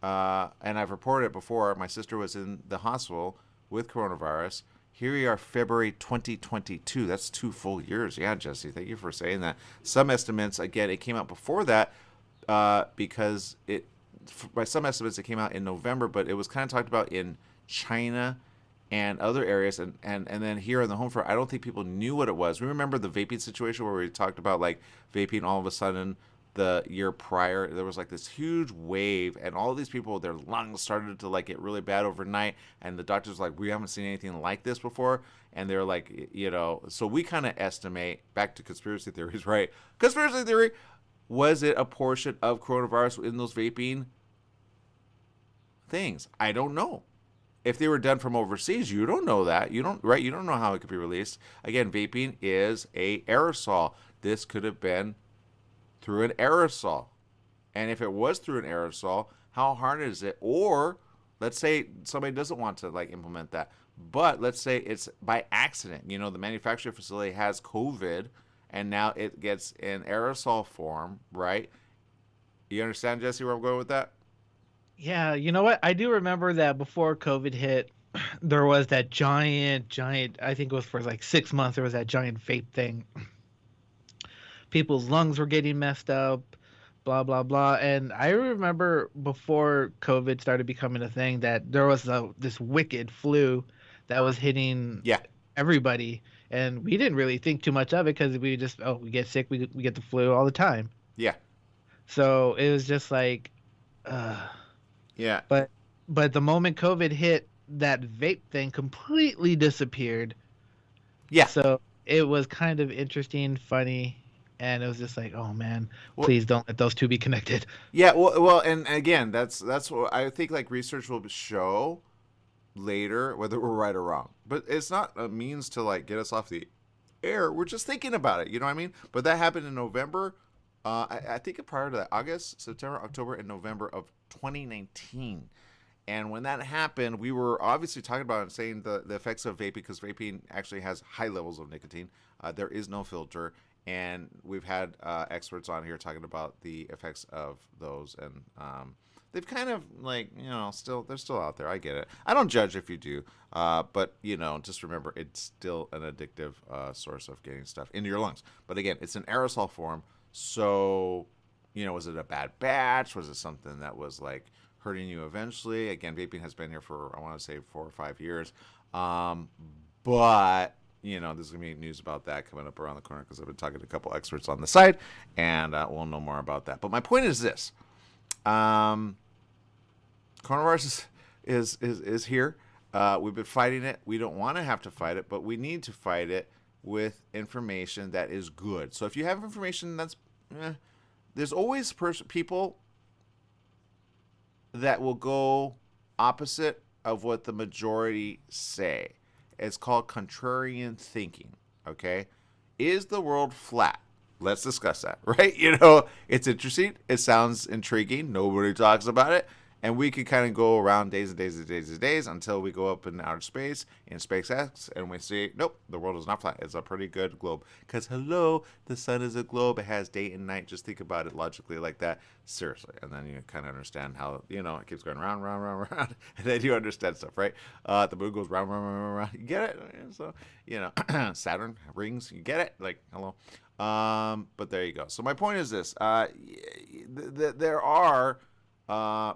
And I've reported it before. My sister was in the hospital with coronavirus. Here we are, February 2022. That's 2 full years. Yeah, Jesse, thank you for saying that. Some estimates, again, it came out before that because by some estimates, it came out in November, but it was kind of talked about in China and other areas. And then here on the home front, I don't think people knew what it was. We remember the vaping situation where we talked about like vaping all of a sudden. The year prior, there was like this huge wave, and all of these people, their lungs started to like get really bad overnight, and the doctors were like, we haven't seen anything like this before. And they're like, so we kind of estimate, back to conspiracy theories, right? Conspiracy theory, was it a portion of coronavirus in those vaping things? I don't know. If they were done from overseas, you don't know that. You don't know how it could be released. Again, vaping is a aerosol. This could have been through an aerosol. And if it was through an aerosol, how hard is it? Or let's say somebody doesn't want to like implement that, but let's say it's by accident. The manufacturing facility has COVID and now it gets in aerosol form, right? You understand, Jesse, where I'm going with that? Yeah, you know what? I do remember that before COVID hit, there was that giant, I think it was for like 6 months, there was that giant vape thing. People's lungs were getting messed up, blah, blah, blah. And I remember before COVID started becoming a thing that there was this wicked flu that was hitting everybody. And we didn't really think too much of it because we just, we get sick, we get the flu all the time. Yeah. So it was just like, yeah. But the moment COVID hit, that vape thing completely disappeared. Yeah. So it was kind of interesting, funny. And it was just like, oh man, please don't let those two be connected. Yeah, well, and again, that's what I think. Like research will show later whether we're right or wrong, but it's not a means to like get us off the air. We're just thinking about it. You know what I mean? But that happened in November. I think prior to that, August, September, October, and November of 2019. And when that happened, we were obviously talking about it and saying the effects of vaping, because vaping actually has high levels of nicotine. There is no filter. And we've had experts on here talking about the effects of those. And they've kind of like, they're still out there. I get it. I don't judge if you do. But, just remember, it's still an addictive source of getting stuff into your lungs. But again, it's an aerosol form. So, was it a bad batch? Was it something that was like hurting you eventually? Again, vaping has been here for, I want to say, 4 or 5 years. But, there's going to be news about that coming up around the corner because I've been talking to a couple experts on the site, and we'll know more about that. But my point is this. Coronavirus is here. We've been fighting it. We don't want to have to fight it, but we need to fight it with information that is good. So if you have information that's, there's always people that will go opposite of what the majority say. It's called contrarian thinking, okay? Is the world flat? Let's discuss that, right? It's interesting. It sounds intriguing. Nobody talks about it. And we could kind of go around days and days and days and days until we go up in outer space, in SpaceX, and we see, nope, the world is not flat. It's a pretty good globe. Because, hello, the sun is a globe. It has day and night. Just think about it logically like that. Seriously. And then you kind of understand how, it keeps going round, round, round, round. And then you understand stuff, right? The moon goes round, round, round, round, round. You get it? So, Saturn, rings. You get it? Like, hello. But there you go. So my point is this. There are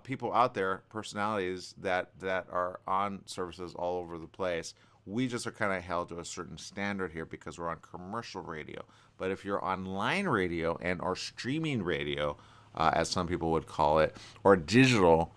people out there, personalities that are on services all over the place. We just are kind of held to a certain standard here because we're on commercial radio. But if you're online radio and or streaming radio, as some people would call it, or digital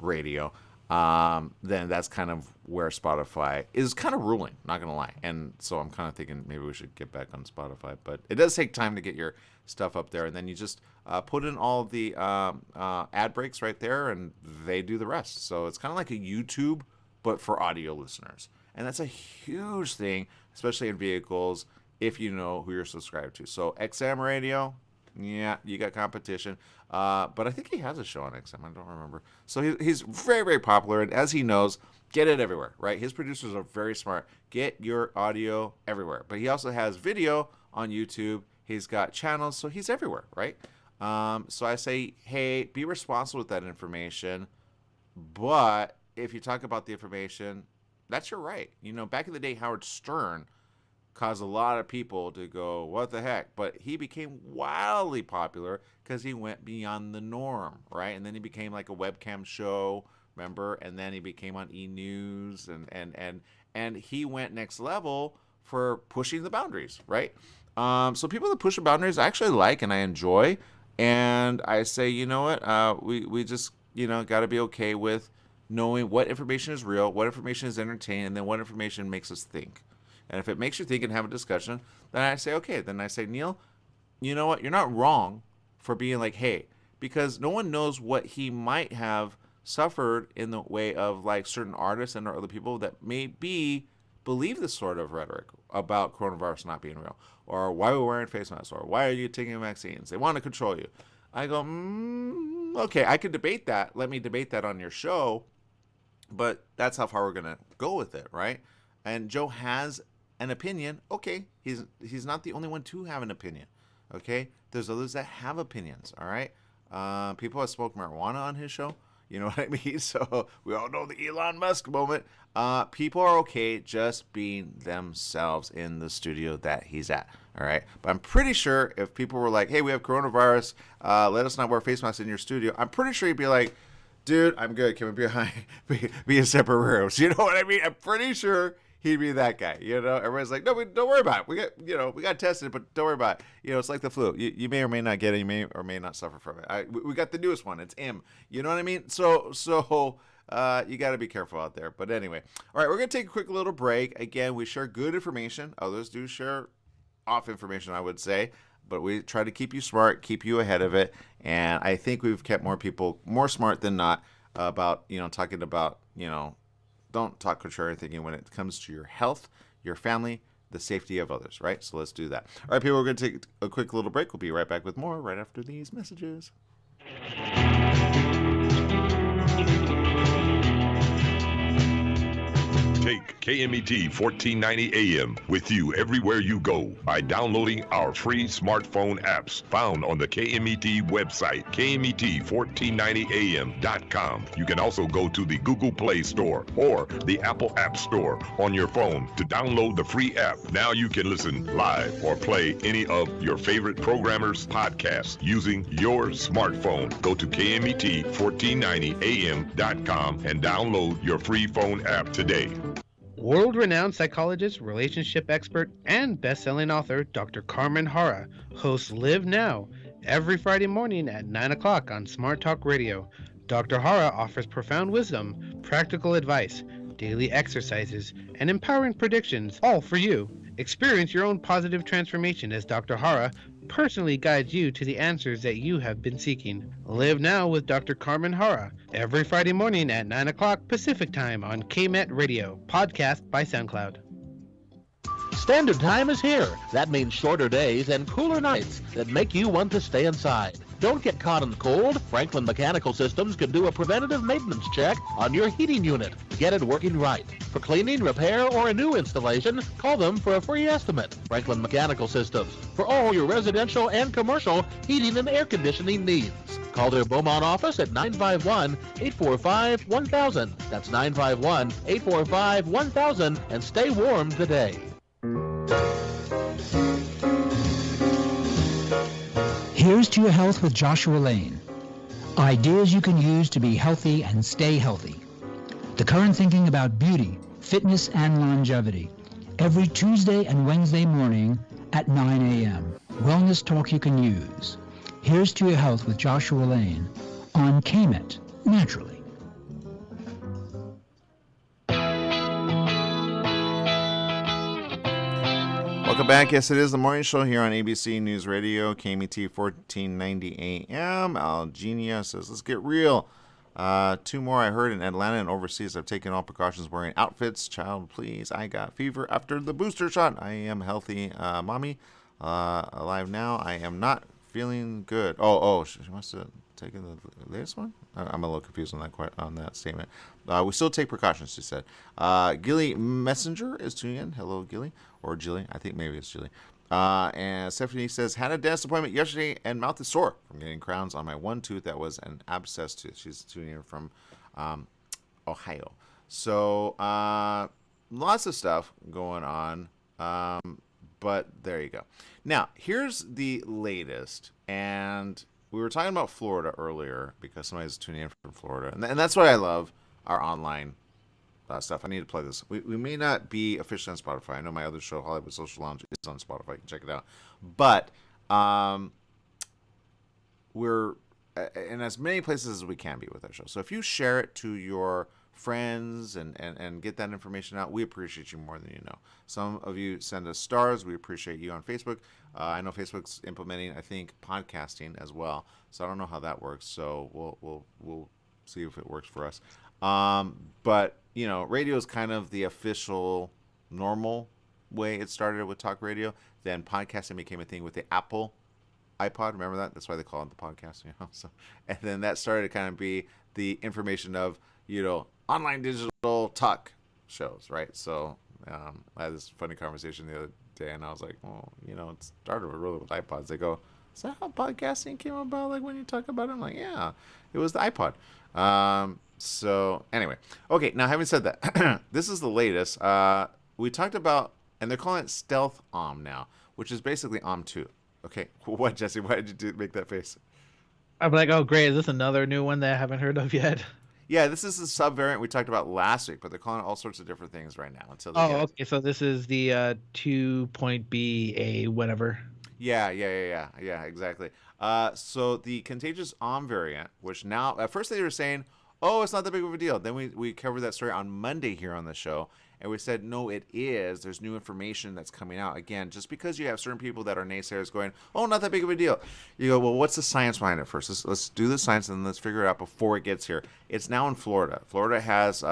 radio, then that's kind of where Spotify is kind of ruling, not going to lie. And so I'm kind of thinking maybe we should get back on Spotify. But it does take time to get your stuff up there. And then you just put in all of the ad breaks right there, and they do the rest. So it's kind of like a YouTube, but for audio listeners. And that's a huge thing, especially in vehicles, if you know who you're subscribed to. So XM radio, yeah, you got competition. But I think he has a show on XM. I don't remember. So he's very, very popular. And as he knows, get it everywhere, right? His producers are very smart. Get your audio everywhere. But he also has video on YouTube. He's got channels, so he's everywhere, right? So I say, hey, be responsible with that information. But if you talk about the information, that's your right. Back in the day, Howard Stern caused a lot of people to go, what the heck? But he became wildly popular because he went beyond the norm, right? And then he became like a webcam show, remember? And then he became on E! News, and he went next level for pushing the boundaries, right? So people that push the boundaries I actually like and I enjoy. And I say, you know what? We just, got to be okay with knowing what information is real, what information is entertaining, and then what information makes us think. And if it makes you think and have a discussion, then I say, okay. Then I say, Neil, you know what? You're not wrong for being like, hey, because no one knows what he might have suffered in the way of like certain artists and other people that maybe believe this sort of rhetoric about coronavirus not being real, or why we're wearing face masks, or why are you taking vaccines? They want to control you. I go, okay, I could debate that. Let me debate that on your show, but that's how far we're going to go with it, right? And Joe has an opinion. Okay, he's not the only one to have an opinion, okay? There's others that have opinions, all right? People have smoked marijuana on his show. You know what I mean? So we all know the Elon Musk moment. People are okay just being themselves in the studio that he's at. All right. But I'm pretty sure if people were like, hey, we have coronavirus, let us not wear face masks in your studio, I'm pretty sure he'd be like, dude, I'm good. Can we be in separate rooms? You know what I mean? I'm pretty sure he'd be that guy. Everybody's like, no, don't worry about it. We got tested, but don't worry about it. It's like the flu. You may or may not get it. You may or may not suffer from it. We got the newest one. It's M. You know what I mean? So you got to be careful out there. But anyway, all right, we're going to take a quick little break. Again, we share good information. Others do share off information, I would say. But we try to keep you smart, keep you ahead of it. And I think we've kept more people more smart than not about, talking about, don't talk contrarian thinking when it comes to your health, your family, the safety of others, right? So let's do that. All right, people, we're going to take a quick little break. We'll be right back with more right after these messages. Take KMET 1490 AM with you everywhere you go by downloading our free smartphone apps found on the KMET website, KMET1490am.com. You can also go to the Google Play Store or the Apple App Store on your phone to download the free app. Now you can listen live or play any of your favorite programmers' podcasts using your smartphone. Go to KMET1490am.com and download your free phone app today. World-renowned psychologist, relationship expert, and best-selling author Dr. Carmen Hara hosts Live Now every Friday morning at 9 o'clock on Smart Talk Radio. Dr. Hara offers profound wisdom, practical advice, daily exercises, and empowering predictions, all for you. Experience your own positive transformation as Dr. Hara personally guides you to the answers that you have been seeking. Live now with Dr. Carmen Hara every Friday morning at 9 o'clock Pacific Time on KMET Radio, podcast by SoundCloud. Standard time is here. That means shorter days and cooler nights that make you want to stay inside. Don't get caught in the cold. Franklin Mechanical Systems can do a preventative maintenance check on your heating unit to get it working right. For cleaning, repair, or a new installation, call them for a free estimate. Franklin Mechanical Systems, for all your residential and commercial heating and air conditioning needs. Call their Beaumont office at 951-845-1000. That's 951-845-1000, and stay warm today. Here's to your health with Joshua Lane. Ideas you can use to be healthy and stay healthy. The current thinking about beauty, fitness, and longevity. Every Tuesday and Wednesday morning at 9 a.m. Wellness talk you can use. Here's to your health with Joshua Lane on KMET, naturally. Welcome back. Yes, it is the morning show here on ABC News Radio, KMET 1490 AM. Algenia says, let's get real. 2 more I heard in Atlanta and overseas. I've taken all precautions wearing outfits. Child, please. I got fever after the booster shot. I am healthy, mommy. Alive now. I am not feeling good. She must have taken the latest one? I'm a little confused on that statement. We still take precautions, she said. Gilly Messenger is tuning in. Hello, Gilly. Or Jilly. I think maybe it's Jilly. And Stephanie says, had a dentist appointment yesterday and mouth is sore from getting crowns on my one tooth that was an abscess tooth. She's tuning in from Ohio. So lots of stuff going on. But there you go. Now, here's the latest. And we were talking about Florida earlier because somebody's tuning in from Florida. And that's what I love, our online stuff. I need to play this. We may not be officially on Spotify. I know my other show, Hollywood Social Lounge, is on Spotify. You can check it out. But we're in as many places as we can be with our show. So if you share it to your friends and get that information out, we appreciate you more than you know. Some of you send us stars. We appreciate you on Facebook. I know Facebook's implementing, I think, podcasting as well. So I don't know how that works. So we'll see if it works for us. But you know, radio is kind of the official normal way it started with talk radio. Then podcasting became a thing with the Apple iPod. Remember that? That's why they call it the podcast. You know, so and then that started to kind of be the information of, you know, online digital talk shows, right? So I had this funny conversation the other day, and I was like, well, you know, it started really with iPods. They go, is that how podcasting came about? Like when you talk about it, I'm like, yeah, it was the iPod. So anyway, okay. Now having said that, this is the latest. We talked about, and they're calling it Stealth Om now, which is basically Om 2. Okay, what, Jesse? Why did you make that face? I'm like, oh great, is this another new one that I haven't heard of yet? Yeah, this is the subvariant we talked about last week, but they're calling it all sorts of different things right now until they get it. Okay. So this is the 2.BA whatever. Yeah, exactly. So the contagious Om variant, which now at first they were saying, oh, it's not that big of a deal. Then we covered that story on Monday here on the show, and we said, no, it is. There's new information that's coming out. Again, just because you have certain people that are naysayers going, oh, not that big of a deal. You go, well, what's the science behind it first? Let's do the science, and then let's figure it out before it gets here. It's now in Florida. Florida has,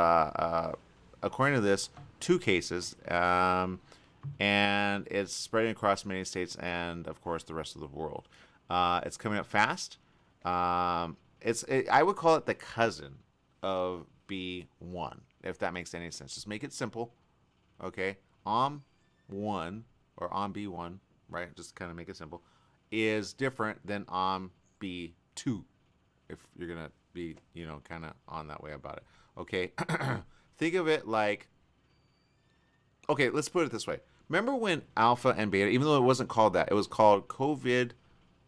according to this, 2 cases, and it's spreading across many states and, of course, the rest of the world. It's coming up fast. I would call it the cousin of B1, if that makes any sense. Just make it simple, okay? OM1 or OMB1, right? Just kind of make it simple, is different than OMB2, if you're gonna be, you know, kind of on that way about it, okay? Think of it like, okay, let's put it this way. Remember when Alpha and Beta, even though it wasn't called that, it was called COVID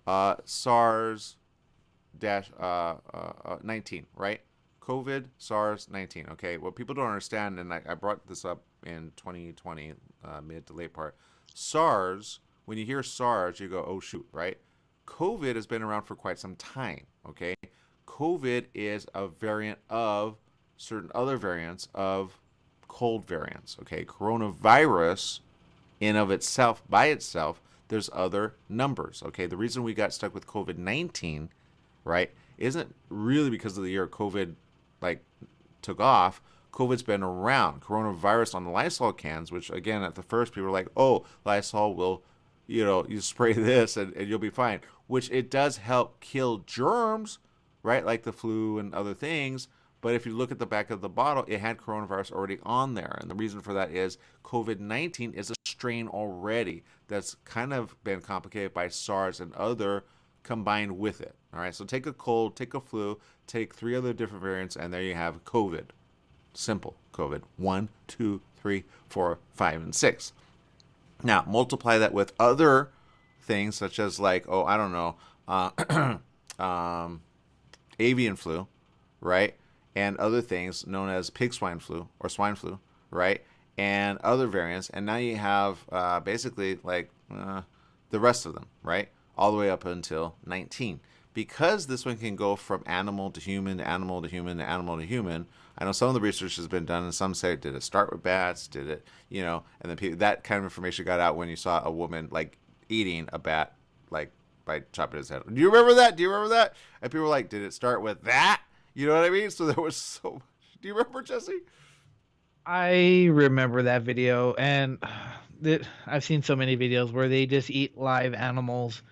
SARS-19, right? COVID SARS-19. Okay, what people don't understand, and I brought this up in 2020, mid to late part. SARS, when you hear SARS, you go, oh shoot, right? COVID has been around for quite some time, okay? COVID is a variant of certain other variants of cold variants. Okay, coronavirus in of itself, by itself, there's other numbers. Okay, the reason we got stuck with COVID-19, right, isn't really because of the year COVID like took off. COVID's been around. Coronavirus on the Lysol cans, which again at the first people were like, oh, Lysol will, you spray this and you'll be fine. Which it does help kill germs, right, like the flu and other things. But if you look at the back of the bottle, it had coronavirus already on there. And the reason for that is COVID-19 is a strain already that's kind of been complicated by SARS and other combined with it. All right, so take a cold, take a flu, take 3 other different variants, and there you have COVID. Simple COVID. 1, 2, 3, 4, 5, and 6. Now, multiply that with other things such as like, oh, I don't know, avian flu, right? And other things known as pig swine flu or swine flu, right? And other variants. And now you have basically like the rest of them, right? All the way up until 19. Because this one can go from animal to human, to animal to human, to animal to human. I know some of the research has been done, and some say, did it start with bats? Did it, and then that kind of information got out when you saw a woman like eating a bat, like by chopping his head. Do you remember that? And people were like, did it start with that? You know what I mean? So there was so much. Do you remember, Jesse? I remember that video, and I've seen so many videos where they just eat live animals.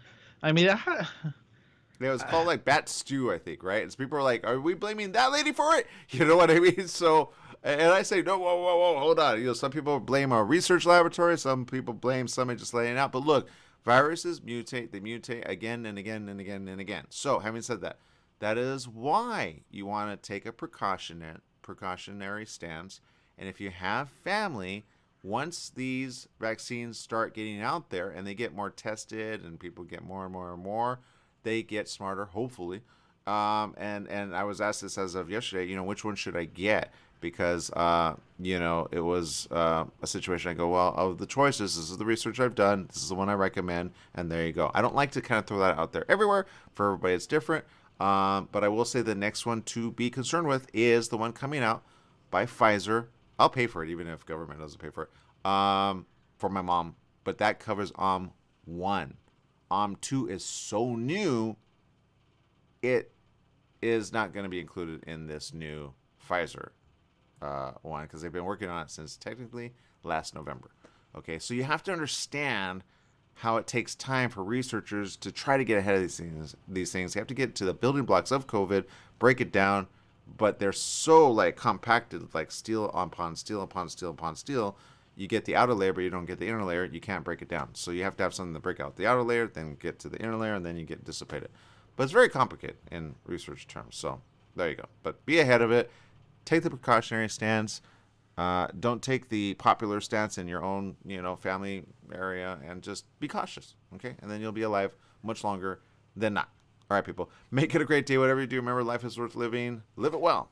I mean, it was called like bat stew, I think, right? And people are like, are we blaming that lady for it? You know what I mean? So, and I say, no, whoa, hold on. Some people blame our research laboratory. Some people blame somebody just laying out. But look, viruses mutate. They mutate again and again and again and again. So, having said that, that is why you want to take a precautionary stance. And if you have family, once these vaccines start getting out there and they get more tested and people get more and more and more, they get smarter, hopefully. And I was asked this as of yesterday, which one should I get? Because, it was a situation I go, well, of the choices, this is the research I've done. This is the one I recommend. And there you go. I don't like to kind of throw that out there everywhere. For everybody, it's different. But I will say the next one to be concerned with is the one coming out by Pfizer. I'll pay for it, even if government doesn't pay for it, for my mom. But that covers OM1. OM2 is so new, it is not going to be included in this new Pfizer one because they've been working on it since technically last November. Okay, so you have to understand how it takes time for researchers to try to get ahead of these things. They have to get to the building blocks of COVID, break it down, but they're so like compacted, like steel upon steel upon steel upon steel. You get the outer layer, but you don't get the inner layer. You can't break it down. So you have to have something to break out the outer layer, then get to the inner layer, and then you get dissipated. But it's very complicated in research terms. So there you go. But be ahead of it. Take the precautionary stance. Don't take the popular stance in your own, family area, and just be cautious, okay? And then you'll be alive much longer than not. All right, people. Make it a great day, whatever you do. Remember, life is worth living. Live it well.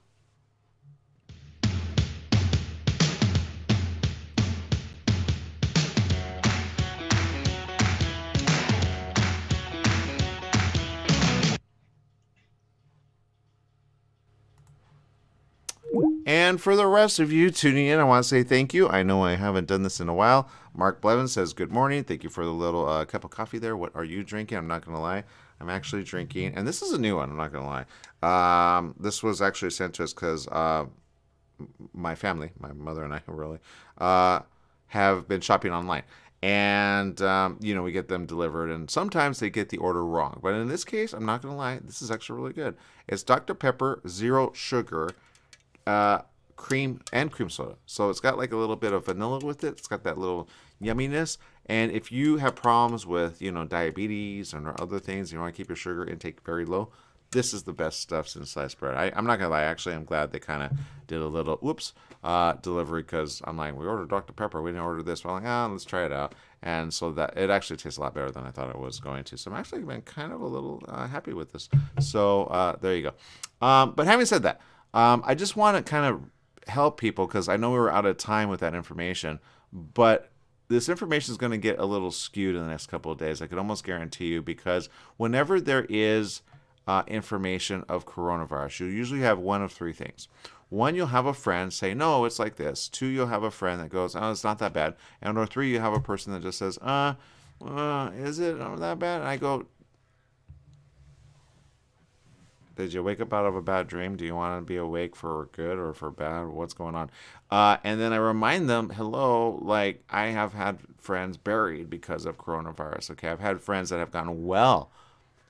And for the rest of you tuning in, I want to say thank you. I know I haven't done this in a while. Mark Blevin says, good morning. Thank you for the little cup of coffee there. What are you drinking? I'm not going to lie. I'm actually drinking, and this is a new one. I'm not going to lie. This was actually sent to us because my family, my mother and I really, have been shopping online. And, we get them delivered, and sometimes they get the order wrong. But in this case, I'm not going to lie. This is actually really good. It's Dr. Pepper, zero sugar, cream and cream soda. So it's got like a little bit of vanilla with it. It's got that little yumminess. And if you have problems with, diabetes or other things, you want to keep your sugar intake very low, this is the best stuff since sliced bread. I'm not going to lie. Actually, I'm glad they kind of did a little, delivery because I'm like, we ordered Dr. Pepper. We didn't order this. But I'm like, let's try it out. And so that it actually tastes a lot better than I thought it was going to. So I'm actually been kind of a little happy with this. So there you go. But having said that, I just want to kind of help people because I know we were out of time with that information, but this information is going to get a little skewed in the next couple of days. I could almost guarantee you, because whenever there is information of coronavirus, you usually have one of three things. One, you'll have a friend say, no, it's like this. Two, you'll have a friend that goes, oh, it's not that bad. And or three, you have a person that just says, is it that bad? And I go, did you wake up out of a bad dream? Do you want to be awake for good or for bad? What's going on? And then I remind them, hello, like I have had friends buried because of coronavirus. Okay, I've had friends that have gotten well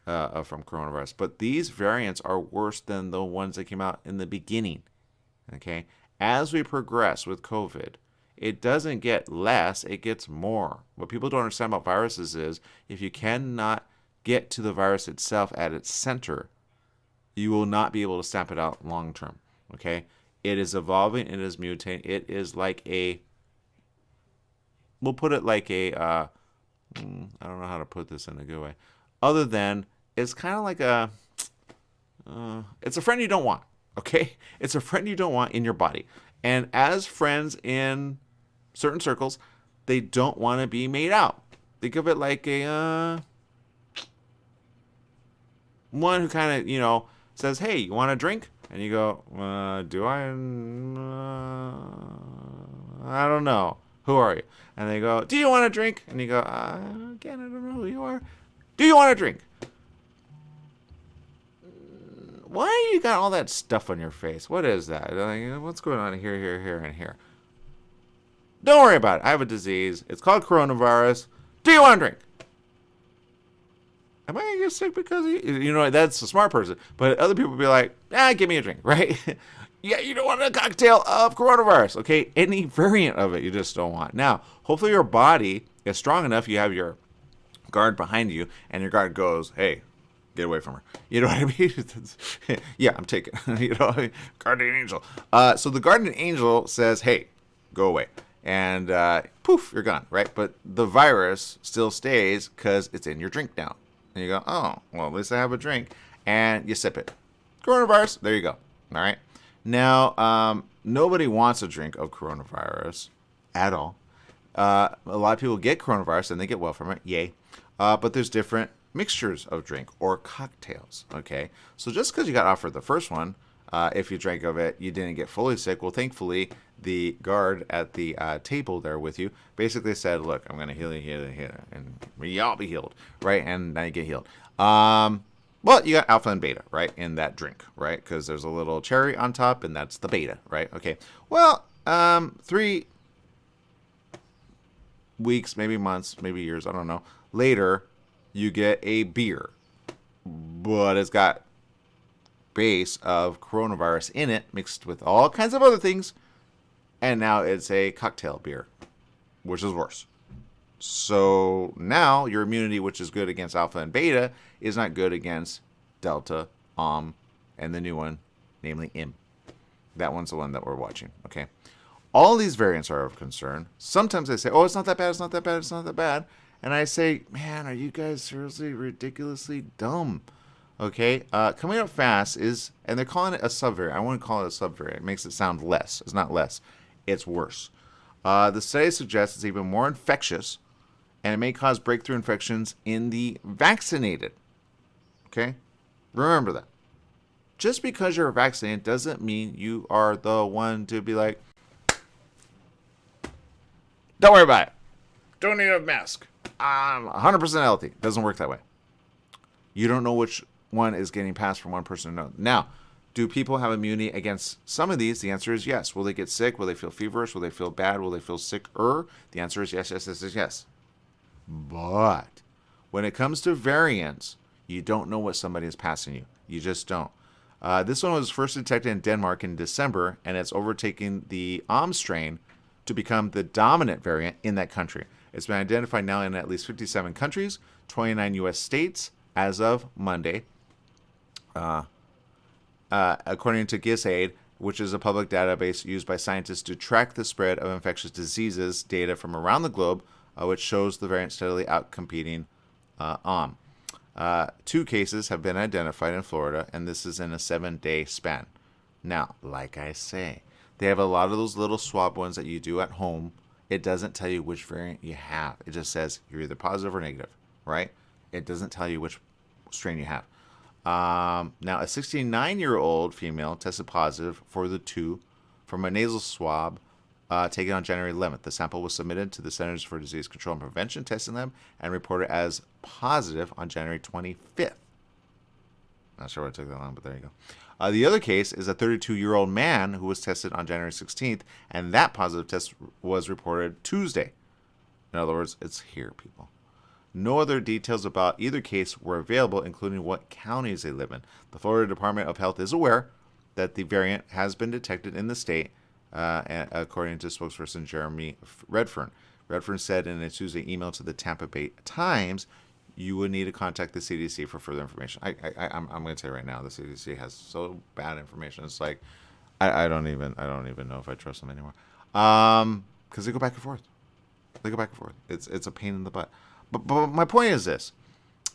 from coronavirus. But these variants are worse than the ones that came out in the beginning. Okay, as we progress with COVID, it doesn't get less, it gets more. What people don't understand about viruses is if you cannot get to the virus itself at its center, you will not be able to stamp it out long term. Okay? It is evolving, it is mutating. It is like we'll put it like I don't know how to put this in a good way. Other than, it's kind of like it's a friend you don't want. Okay? It's a friend you don't want in your body. And as friends in certain circles, they don't want to be made out. Think of it like one who kind of, says, hey, you want a drink? And you go, do I? I don't know. Who are you? And they go, do you want a drink? And you go, again, I don't know who you are. Do you want a drink? Why you got all that stuff on your face? What is that? Like, what's going on here, and here? Don't worry about it. I have a disease. It's called coronavirus. Do you want a drink? Am I going to get sick because of you? That's a smart person. But other people will be like, give me a drink, right? Yeah, you don't want a cocktail of coronavirus, okay? Any variant of it you just don't want. Now, hopefully your body is strong enough. You have your guard behind you, and your guard goes, hey, get away from her. You know what I mean? Yeah, I'm taking, guardian angel. So the guardian angel says, hey, go away. And poof, you're gone, right? But the virus still stays because it's in your drink now. And you go, oh, well, at least I have a drink. And you sip it. Coronavirus, there you go. All right. Now, nobody wants a drink of coronavirus at all. A lot of people get coronavirus and they get well from it. Yay. But there's different mixtures of drink or cocktails. Okay. So just because you got offered the first one, if you drank of it, you didn't get fully sick. Well, thankfully, the guard at the table there with you basically said, look, I'm going to heal you, and we all be healed, right? And now you get healed. Well, you got alpha and beta, right, in that drink, right? Because there's a little cherry on top, and that's the beta, right? Okay. Well, 3 weeks, maybe months, maybe years, I don't know. Later, you get a beer, but it's got base of coronavirus in it mixed with all kinds of other things, and now it's a cocktail beer, which is worse. So now your immunity, which is good against alpha and beta, is not good against delta, and the new one, namely M. That one's the one that we're watching. Okay, all these variants are of concern. Sometimes they say, oh, it's not that bad, it's not that bad, it's not that bad, and I say, man, are you guys seriously ridiculously dumb? Okay, coming up fast is, and they're calling it a subvariant. I want to call it a subvariant. It makes it sound less. It's not less. It's worse. The study suggests it's even more infectious, and it may cause breakthrough infections in the vaccinated. Okay? Remember that. Just because you're vaccinated doesn't mean you are the one to be like, don't worry about it. Don't need a mask. I'm 100% healthy. Doesn't work that way. You don't know which one is getting passed from one person to another. Now, do people have immunity against some of these? The answer is yes. Will they get sick? Will they feel feverish? Will they feel bad? Will they feel sicker? The answer is yes, yes, yes, yes, yes. But when it comes to variants, you don't know what somebody is passing you. You just don't. This one was first detected in Denmark in December, and it's overtaking the strain to become the dominant variant in that country. It's been identified now in at least 57 countries, 29 U.S. states as of Monday. According to GISAID, which is a public database used by scientists to track the spread of infectious diseases data from around the globe, which shows the variant steadily outcompeting Om. 2 cases have been identified in Florida, and this is in a 7-day span. Now, like I say, they have a lot of those little swab ones that you do at home. It doesn't tell you which variant you have. It just says you're either positive or negative, right? It doesn't tell you which strain you have. Now, a 69-year-old female tested positive for the 2 from a nasal swab taken on January 11th. The sample was submitted to the Centers for Disease Control and Prevention testing lab and reported as positive on January 25th. Not sure why it took that long, but there you go. The other case is a 32-year-old man who was tested on January 16th, and that positive test was reported Tuesday. In other words, it's here, people. No other details about either case were available, including what counties they live in. The Florida Department of Health is aware that the variant has been detected in the state, according to spokesperson Jeremy Redfern. Redfern said in a Tuesday email to the Tampa Bay Times, you would need to contact the CDC for further information. I'm going to tell you right now, the CDC has so bad information. It's like I don't even know if I trust them anymore, because they go back and forth. It's a pain in the butt. But my point is this: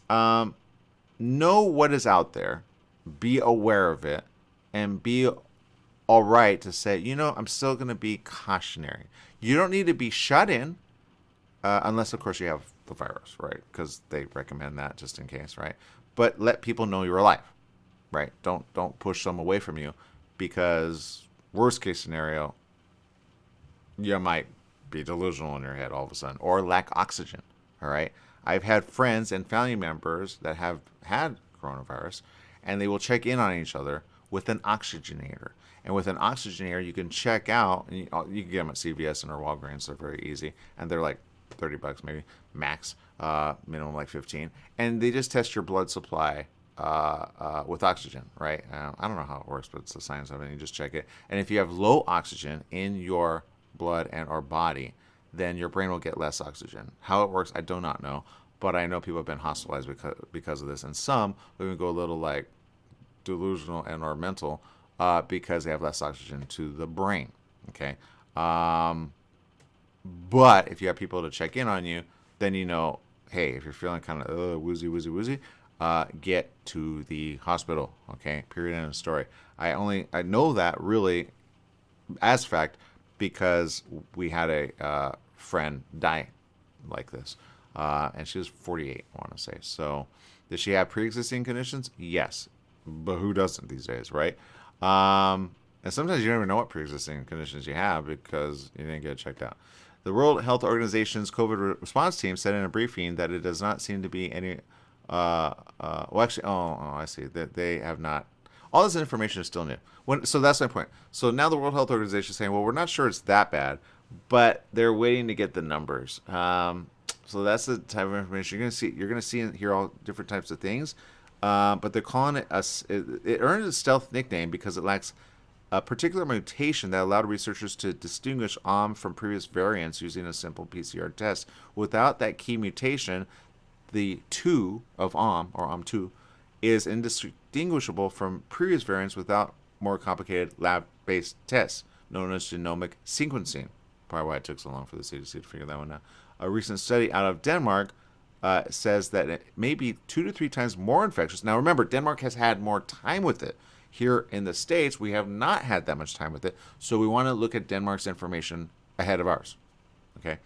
know what is out there, be aware of it, and be all right to say, I'm still going to be cautionary. You don't need to be shut in, unless of course you have the virus, right? Because they recommend that just in case, right? But let people know you're alive, right? Don't push them away from you, because worst case scenario, you might be delusional in your head all of a sudden, or lack oxygen. All right. I've had friends and family members that have had coronavirus, and they will check in on each other with an oxygenator. And with an oxygenator, you can check out, and you can get them at CVS and or Walgreens. They're very easy, and they're like $30 maybe max, minimum like 15. And they just test your blood supply with oxygen, right? I don't know how it works, but it's the science of it. And you just check it, and if you have low oxygen in your blood and or body, then your brain will get less oxygen. How it works, I do not know, but I know people have been hospitalized because of this, and some even go a little like delusional and or mental because they have less oxygen to the brain. Okay, but if you have people to check in on you, then hey, if you're feeling kind of woozy, get to the hospital. Okay, period, end of story. I know that really as fact, because we had a friend die like this, and she was 48, I want to say. So, did she have pre-existing conditions? Yes, but who doesn't these days, right? And sometimes you don't even know what pre-existing conditions you have because you didn't get checked out. The World Health Organization's COVID response team said in a briefing that it does not seem to be any. I see that they have not. All this information is still new. So that's my point. So now the World Health Organization is saying, well, we're not sure it's that bad, but they're waiting to get the numbers. So that's the type of information you're going to see and hear all different types of things. But they're calling it it earned a stealth nickname because it lacks a particular mutation that allowed researchers to distinguish OM from previous variants using a simple PCR test. Without that key mutation, the 2 of OM, or OM2, is indistinguishable from previous variants without more complicated lab-based tests, known as genomic sequencing. Probably why it took so long for the CDC to figure that one out. A recent study out of Denmark says that it may be 2 to 3 times more infectious. Now remember, Denmark has had more time with it. Here in the States, we have not had that much time with it, so we want to look at Denmark's information ahead of ours. Okay,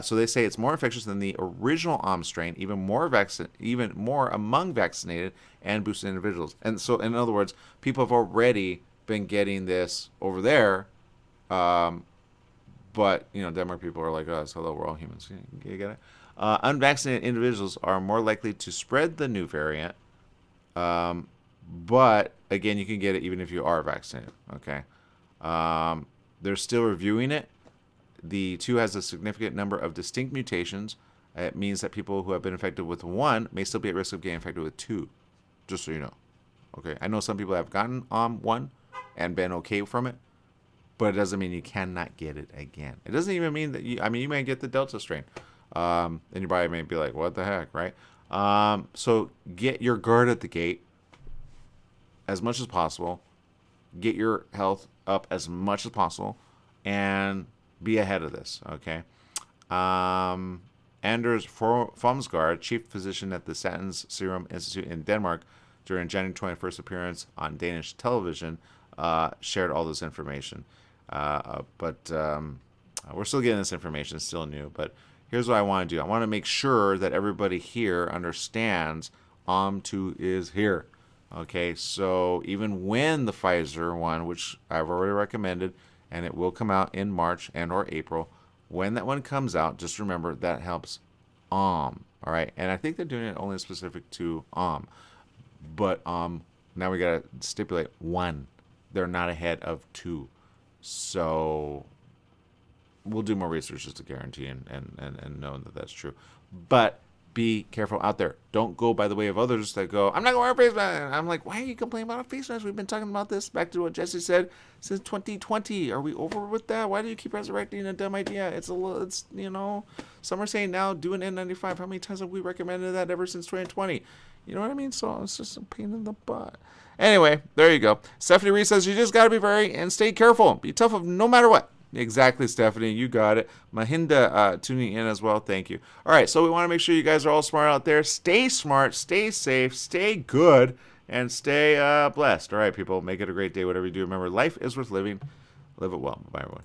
so they say it's more infectious than the original OM strain, even more among vaccinated and boosted individuals. And so, in other words, people have already been getting this over there, but Denmark people are like us. Hello, we're all humans. You get it? Unvaccinated individuals are more likely to spread the new variant. But again, you can get it even if you are vaccinated. Okay, they're still reviewing it. The 2 has a significant number of distinct mutations. It means that people who have been infected with 1 may still be at risk of getting infected with 2. Just so you know. Okay, I know some people have gotten 1 and been okay from it, but it doesn't mean you cannot get it again. It doesn't even mean that you may get the Delta strain, and your body may be like, what the heck, right? So get your guard at the gate as much as possible, get your health up as much as possible, and be ahead of this, okay? Anders Fomsgaard, chief physician at the Statens Serum Institute in Denmark, during January 21st appearance on Danish television, shared all this information. But we're still getting this information, it's still new, but here's what I want to do. I want to make sure that everybody here understands OM2 is here. Okay, so even when the Pfizer one, which I've already recommended, and it will come out in March and or April, when that one comes out, just remember that helps OM. All right, and I think they're doing it only specific to OM. But now we got to stipulate 1. They're not ahead of 2. So we'll do more research just to guarantee and know that that's true. But be careful out there. Don't go by the way of others that go, I'm not going to wear a face mask. And I'm like, why are you complaining about a face mask? We've been talking about this, back to what Jesse said, since 2020. Are we over with that? Why do you keep resurrecting a dumb idea? It's you know, some are saying now do an N95. How many times have we recommended that ever since 2020? You know what I mean? So it's just a pain in the butt. Anyway, there you go. Stephanie Reese says, you just got to be very and stay careful. Be tough no matter what. Exactly, Stephanie. You got it. Mahinda tuning in as well. Thank you. All right, so we want to make sure you guys are all smart out there. Stay smart, stay safe, stay good, and stay blessed. All right, people, make it a great day, whatever you do. Remember, life is worth living. Live it well. Bye, everyone.